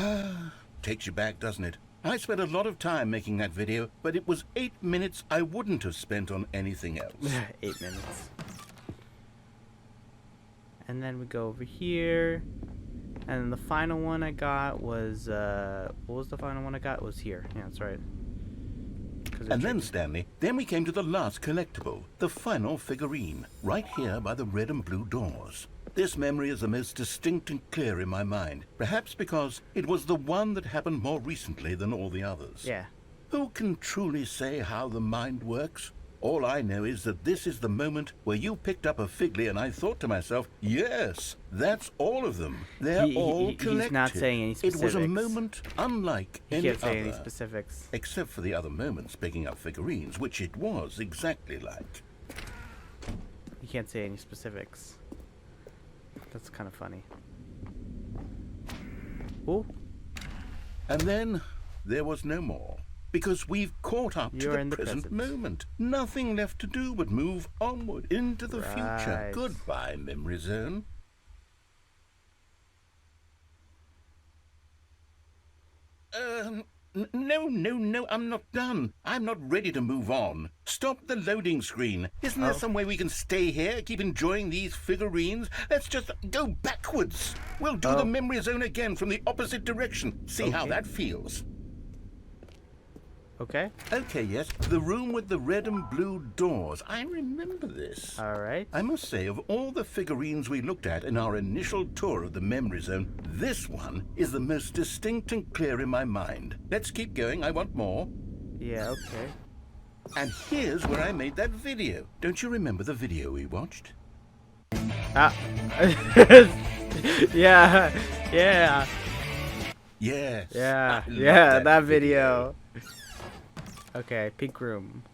Takes you back, doesn't it? I spent a lot of time making that video, but it was 8 minutes I wouldn't have spent on anything else. 8 minutes. And then we go over here. And the final one I got was, what was the final one I got? It was here. Yeah, that's right. And then, Stanley, then we came to the last collectible, the final figurine, right here by the red and blue doors. This memory is the most distinct and clear in my mind, perhaps because it was the one that happened more recently than all the others. Yeah. Who can truly say how the mind works? All I know is that this is the moment where you picked up a Figley and I thought to myself, yes, that's all of them. They're all collected. He's not saying any specifics. It was a moment unlike any other. He can't say any specifics. Except for the other moments picking up figurines, which it was exactly like. You can't say any specifics. That's kind of funny. Ooh. And then there was no more. because we've caught up to the present moment. Nothing left to do but move onward into the future. Goodbye, Memory Zone. No, I'm not done. I'm not ready to move on. Stop the loading screen. Isn't there some way we can stay here, keep enjoying these figurines? Let's just go backwards. We'll do the Memory Zone again from the opposite direction. See how that feels. Okay. Okay, yes. The room with the red and blue doors. I remember this. All right. I must say, of all the figurines we looked at in our initial tour of the Memory Zone, this one is the most distinct and clear in my mind. Let's keep going. I want more. Yeah, okay. And here's where I made that video. Don't you remember the video we watched? Ah. Yeah. Yeah. Yes. Yeah, that video. Okay, pink room.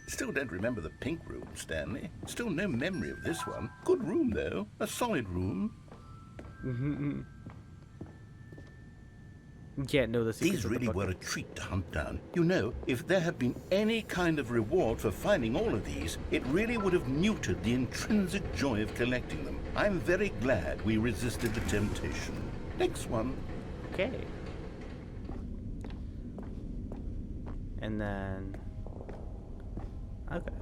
Still don't remember the pink room, Stanley. Still no memory of this one. Good room, though. A solid room. You can't know the secrets. These really were a treat to hunt down. You know, if there had been any kind of reward for finding all of these, it really would have muted the intrinsic joy of collecting them. I'm very glad we resisted the temptation. Next one. Okay. And then... Okay.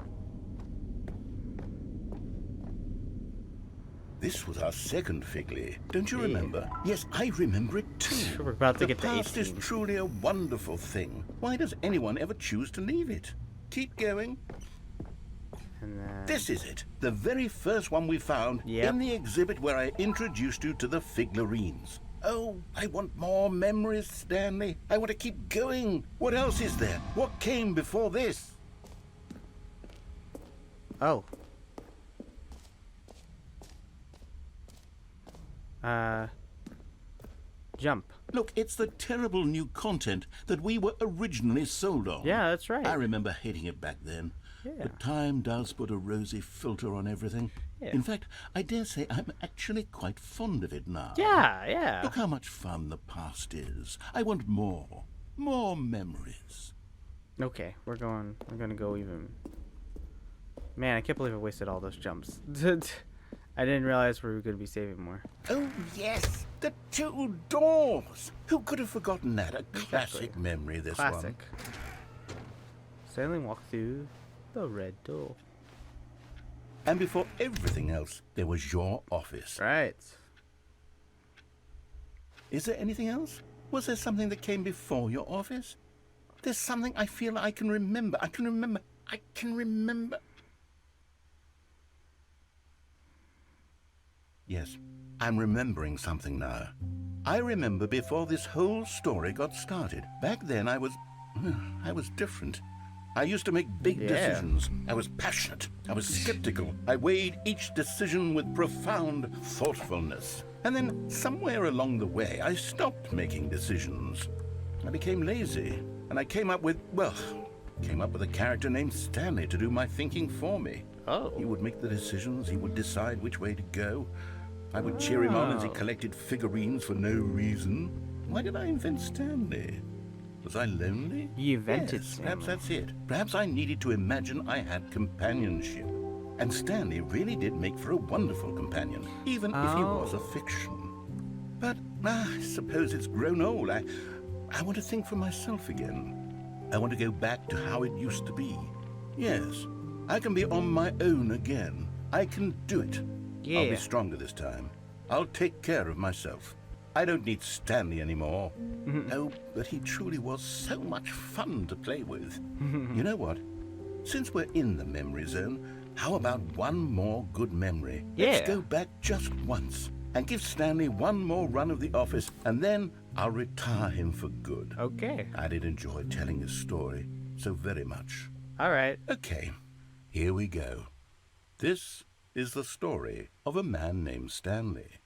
This was our second Figley. Don't you remember? Yes, I remember it too. We're about to get to 18. The past is truly a wonderful thing. Why does anyone ever choose to leave it? Keep going. And then... This is it. The very first one we found in the exhibit where I introduced you to the figurines. Oh, I want more memories, Stanley. I want to keep going. What else is there? What came before this? Oh. Jump. Look, it's the terrible new content that we were originally sold on. Yeah, that's right. I remember hating it back then. Yeah. But time does put a rosy filter on everything. Yeah. In fact, I dare say I'm actually quite fond of it now. Yeah. Look how much fun the past is. I want more. More memories. Okay, we're gonna go even... Man, I can't believe I wasted all those jumps. I didn't realize we were gonna be saving more. Oh, yes! The two doors! Who could have forgotten that? A classic memory, this one. Stanley walked through the red door. And before everything else, there was your office. Right. Is there anything else? Was there something that came before your office? There's something I feel I can remember. I can remember. Yes, I'm remembering something now. I remember before this whole story got started. Back then I was different. I used to make big decisions. I was passionate. I was skeptical. I weighed each decision with profound thoughtfulness. And then somewhere along the way, I stopped making decisions. I became lazy. And I came up with a character named Stanley to do my thinking for me. Oh. He would make the decisions. He would decide which way to go. I would cheer him on as he collected figurines for no reason. Why did I invent Stanley? Was I lonely? You invented Yes, Stanley. perhaps that's it. Perhaps I needed to imagine I had companionship. And Stanley really did make for a wonderful companion, even if he was a fiction. But I suppose it's grown old. I want to think for myself again. I want to go back to how it used to be. Yes, I can be on my own again. I can do it. Yeah. I'll be stronger this time. I'll take care of myself. I don't need Stanley anymore. Oh, but he truly was so much fun to play with. You know what? Since we're in the memory zone, how about one more good memory? Let's go back just once and give Stanley one more run of the office, and then I'll retire him for good. Okay. I did enjoy telling his story so very much. All right. Okay, here we go. This is the story of a man named Stanley.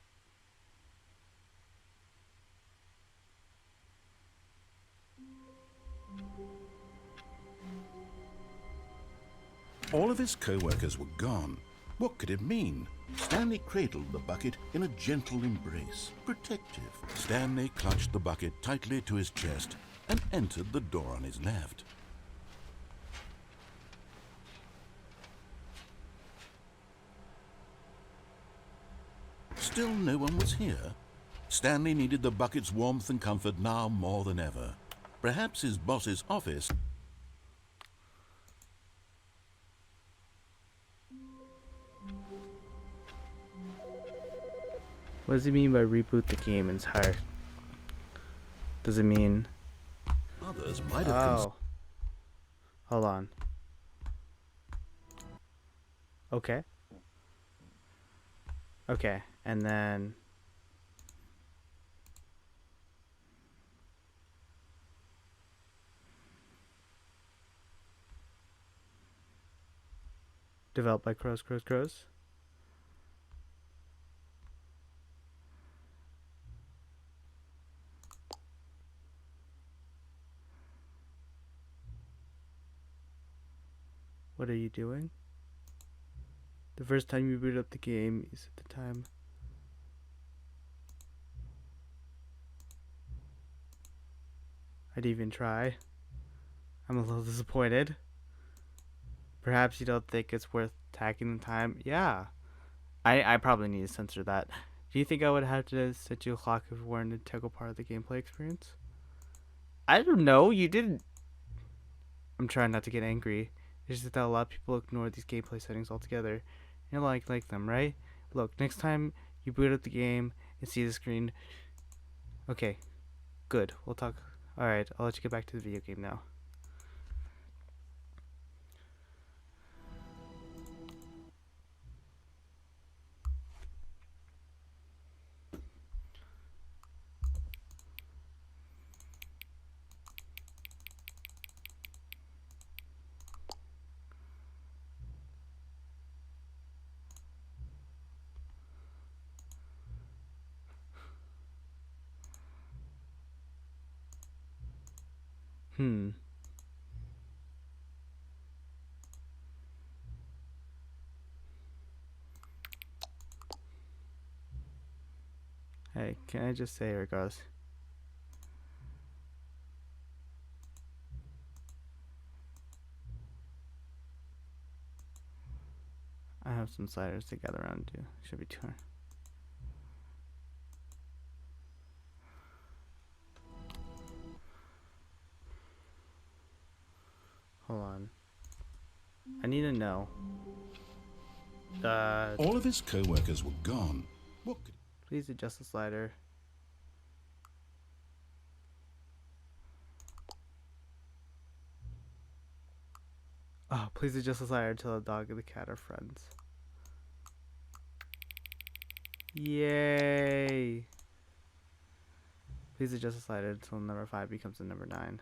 All of his co-workers were gone, What could it mean? Stanley cradled the bucket in a gentle embrace, protective. Stanley clutched the bucket tightly to his chest and entered the door on his left. Still no one was here. Stanley needed the bucket's warmth and comfort now more than ever. Perhaps his boss's office... What does he mean by reboot the game entire? Does it mean... Others might have... Oh. Hold on. Okay. Okay, and then... Developed by Crows. What are you doing? The first time you boot up the game is at the time. I'd even try. I'm a little disappointed. Perhaps you don't think it's worth taking the time? Yeah. I probably need to censor that. Do you think I would have to set you a clock if it weren't an integral part of the gameplay experience? I don't know. You didn't. I'm trying not to get angry. It's just that a lot of people ignore these gameplay settings altogether. You don't like them, right? Look, next time you boot up the game and see the screen. Okay. Good. We'll talk. Alright, I'll let you get back to the video game now. Hey, can I just say regardless? I have some sliders to gather around too. Should be 200. Hold on. I need to know. All of his co-workers were gone. What could... Please adjust the slider. Oh, please adjust the slider until the dog and the cat are friends. Yay! Please adjust the slider until number 5 becomes a number 9.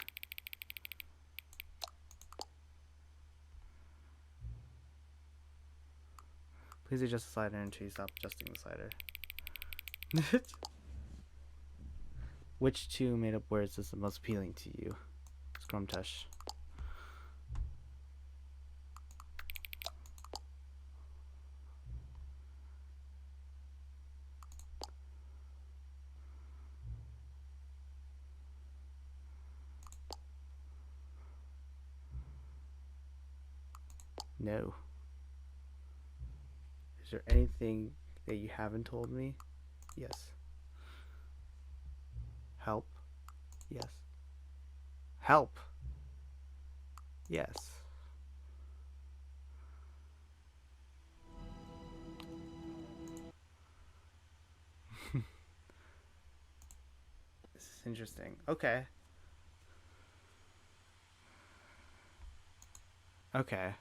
Please adjust the slider until you stop adjusting the slider. Which two made up words is the most appealing to you? Scrumtush. No. Is there anything that you haven't told me? Yes. Help? Yes. Help? Yes. This is interesting. Okay. Okay.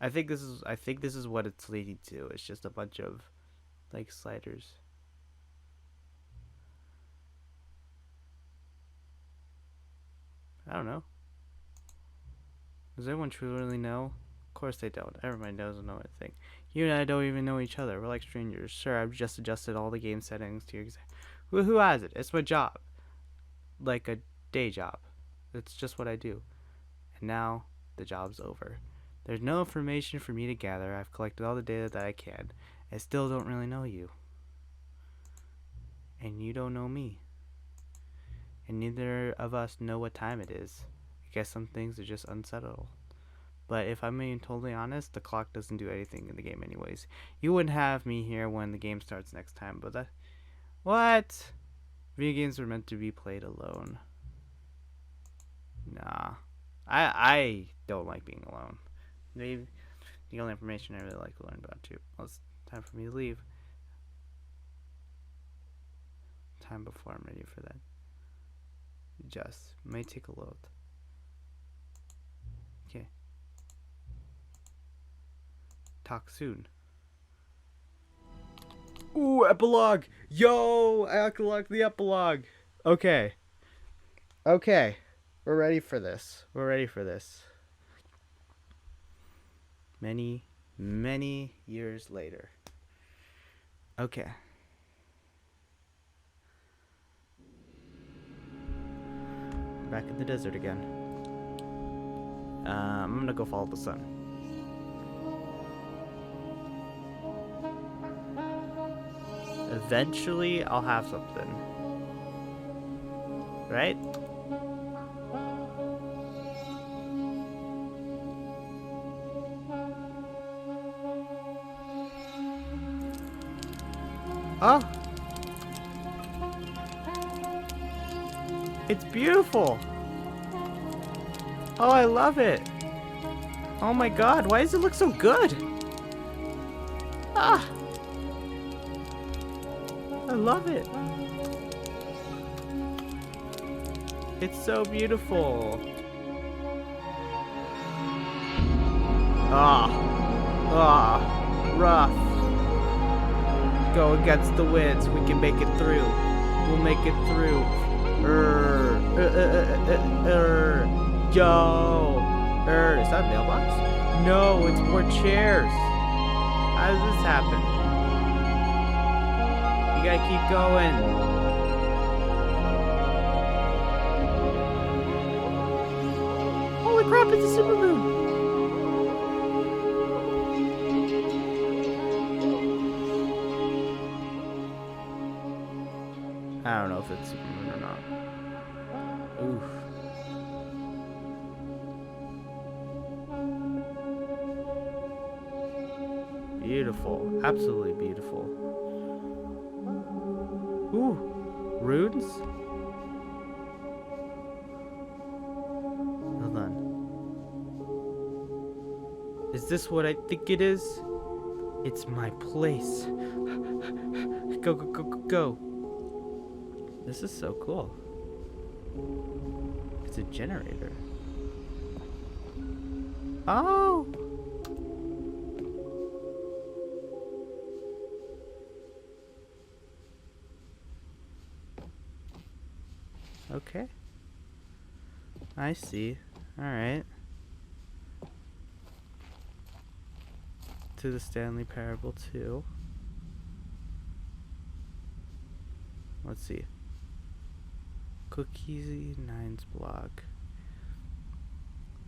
I think this is what it's leading to. It's just a bunch of like sliders. I don't know. Does anyone truly know? Of course they don't. Everybody doesn't know anything. You and I don't even know each other. We're like strangers. Sure, I've just adjusted all the game settings to your who has it? It's my job. Like a day job. It's just what I do. And now the job's over. There's no information for me to gather. I've collected all the data that I can. I still don't really know you. And you don't know me. And neither of us know what time it is. I guess some things are just unsettled. But if I'm being totally honest, the clock doesn't do anything in the game anyways. You wouldn't have me here when the game starts next time, but that... What? Video games were meant to be played alone. Nah. I don't like being alone. Maybe the only information I really like to learn about too. Well, it's time for me to leave. Time before I'm ready for that. Just may take a load. Okay. Talk soon. Ooh, epilogue! Yo! I unlocked the epilogue! Okay. Okay. We're ready for this. We're ready for this. Many, many years later. Okay. We're back in the desert again. I'm gonna go follow the sun. Eventually, I'll have something. Right? Oh! It's beautiful! Oh, I love it! Oh my god, why does it look so good? Ah! I love it! It's so beautiful! Ah! Ah! Rough! Go against the winds. We can make it through. We'll make it through. Yo. Is that a mailbox? No, it's more chairs. How does this happen? You gotta keep going. Holy crap, it's a supermoon. I don't know if it's Supermoon or not. Oof. Beautiful. Absolutely beautiful. Ooh. Runes? Hold on. Is this what I think it is? It's my place. Go, go, go, go, go. This is so cool. It's a generator. Oh! Okay. I see. Alright. To the Stanley Parable 2. Let's see. Cookie Nine's blog.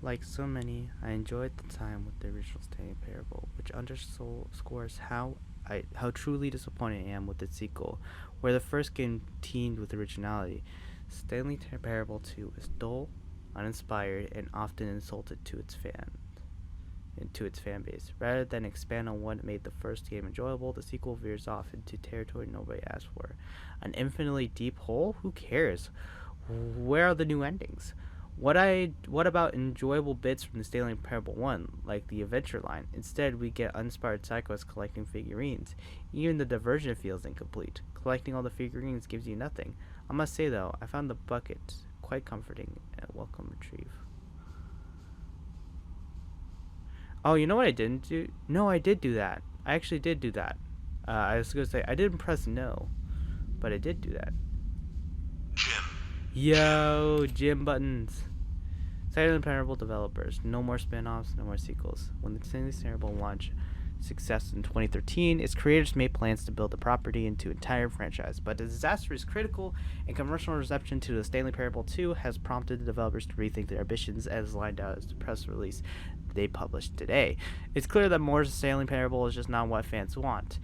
Like so many, I enjoyed the time with the original Stanley Parable, which underscores how truly disappointed I am with its sequel, where the first game teemed with originality. Stanley Parable 2 is dull, uninspired, and often insulted to its fan base. Rather than expand on what made the first game enjoyable, the sequel veers off into territory nobody asked for. An infinitely deep hole? Who cares? Where are the new endings? What about enjoyable bits from the Stanley Parable 1, like the adventure line? Instead, we get uninspired psychos collecting figurines. Even the diversion feels incomplete. Collecting all the figurines gives you nothing. I must say, though, I found the bucket quite comforting and a welcome retrieve. Oh, you know what I didn't do? No, I did do that. I actually did do that. I was going to say, I didn't press no, but I did do that. Jim. Yo, Jim Buttons. Stanley Parable developers. No more spin-offs, no more sequels. When the Stanley Parable launched, success in 2013, its creators made plans to build the property into an entire franchise, but the disastrous critical and commercial reception to the Stanley Parable 2 has prompted the developers to rethink their ambitions, as lined out as the press release they published today. It's clear that more Stanley Parable is just not what fans want.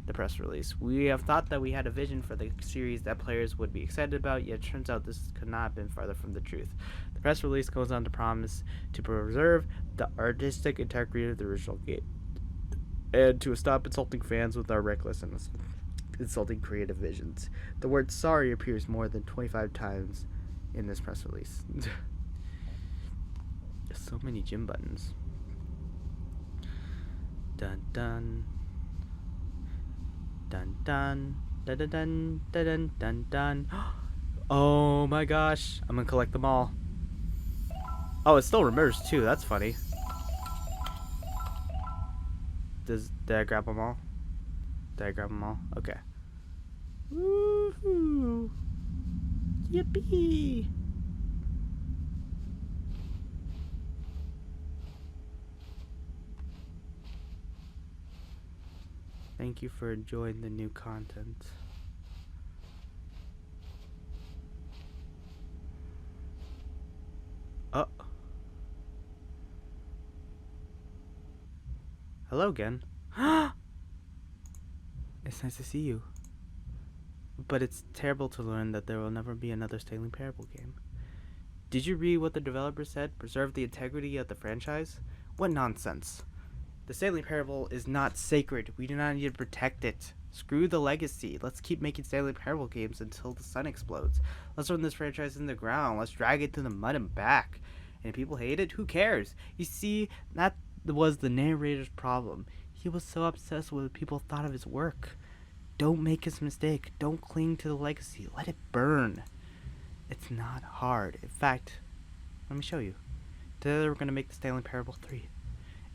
The press release. We have thought that we had a vision for the series that players would be excited about, yet it turns out this could not have been farther from the truth. The press release goes on to promise to preserve the artistic integrity of the original game and to stop insulting fans with our reckless and insulting creative visions. The word sorry appears more than 25 times in this press release. There's so many gym buttons. Dun dun. Dun dun. Dun dun dun dun dun dun. Oh my gosh. I'm gonna collect them all. Oh, it still remembers too. That's funny. Did I grab them all? Did I grab them all? Okay. Woohoo! Yippee! Thank you for enjoying the new content. Oh. Hello again. It's nice to see you. But it's terrible to learn that there will never be another Stanley Parable game. Did you read what the developer said? Preserve the integrity of the franchise? What nonsense. The Stanley Parable is not sacred. We do not need to protect it. Screw the legacy. Let's keep making Stanley Parable games until the sun explodes. Let's run this franchise in the ground. Let's drag it to the mud and back. And if people hate it, who cares? You see, that was the narrator's problem. He was so obsessed with what people thought of his work. Don't make his mistake. Don't cling to the legacy. Let it burn. It's not hard. In fact, let me show you. Today we're going to make the Stanley Parable 3.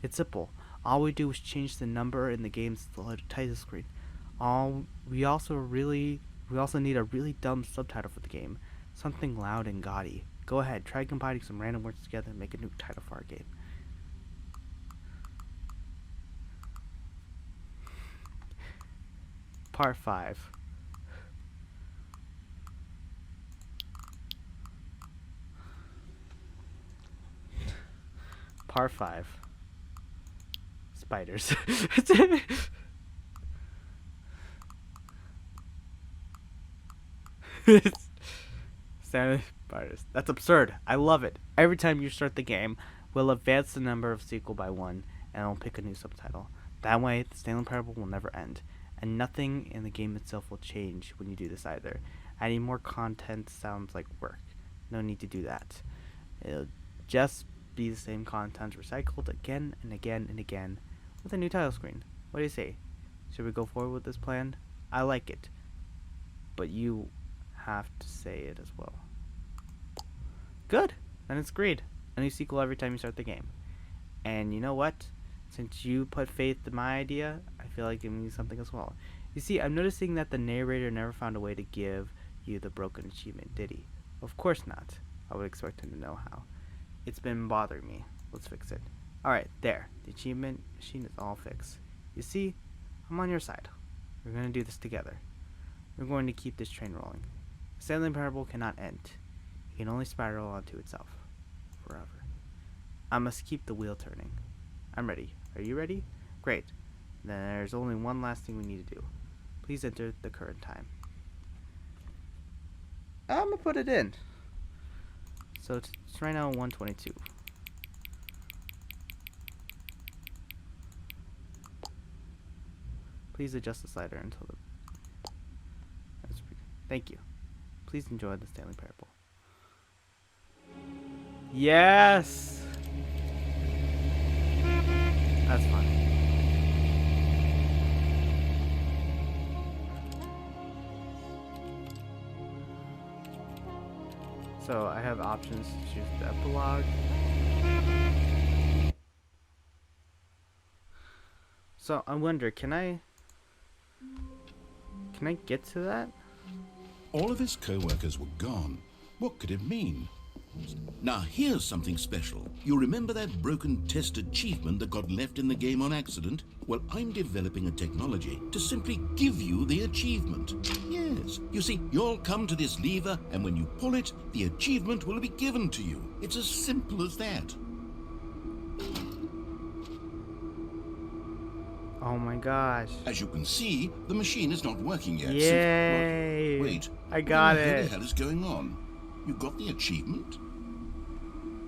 It's simple. All we do is change the number in the game's title screen. We also need a really dumb subtitle for the game. Something loud and gaudy. Go ahead, try combining some random words together and make a new title for our game. Part 5. Part 5. Spiders. Stanley Spiders. That's absurd. I love it. Every time you start the game, we'll advance the number of sequel by 1, and I'll pick a new subtitle. That way, the Stanley Parable will never end, and nothing in the game itself will change when you do this either. Adding more content sounds like work. No need to do that. It'll just be the same content recycled again and again and again with a new title screen. What do you say? Should we go forward with this plan? I like it, but you have to say it as well. Good. Then it's agreed. A new sequel every time you start the game. And you know what? Since you put faith in my idea, I feel like giving you something as well. You see, I'm noticing that the narrator never found a way to give you the broken achievement, did he? Of course not. I would expect him to know how. It's been bothering me. Let's fix it. Alright, there. The achievement machine is all fixed. You see, I'm on your side. We're going to do this together. We're going to keep this train rolling. The Stanley Parable cannot end. It can only spiral onto itself. Forever. I must keep the wheel turning. I'm ready. Are you ready? Great. Then there's only one last thing we need to do. Please enter the current time. I'm going to put it in. So it's right now 1:22. Please adjust the slider until the... Thank you. Please enjoy the Stanley Parable. Yes! That's fine. So I have options to choose the epilogue. So I wonder, can I get to that? All of his co-workers were gone. What could it mean? Now here's something special. You remember that broken test achievement that got left in the game on accident? Well, I'm developing a technology to simply give you the achievement. Yes, you see, you'll come to this lever, and when you pull it, the achievement will be given to you. It's as simple as that. Oh my gosh. As you can see, the machine is not working yet. Yay! Wait, I got what it. the hell is going on? You got the achievement?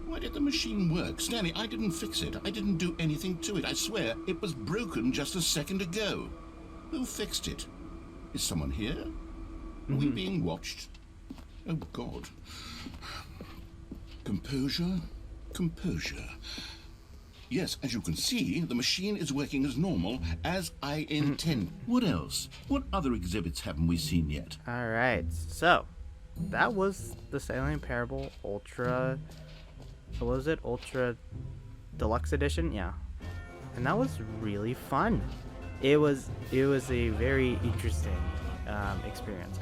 Why did the machine work? Stanley, I didn't fix it. I didn't do anything to it. I swear, it was broken just a second ago. Who fixed it? Is someone here? Are we being watched? Oh, God. Composure, composure. Yes, as you can see, the machine is working as normal, as I intend. What else? What other exhibits haven't we seen yet? Alright, so that was the Stanley Parable Ultra. What was it? Ultra Deluxe Edition? Yeah. And that was really fun. It was a very interesting experience.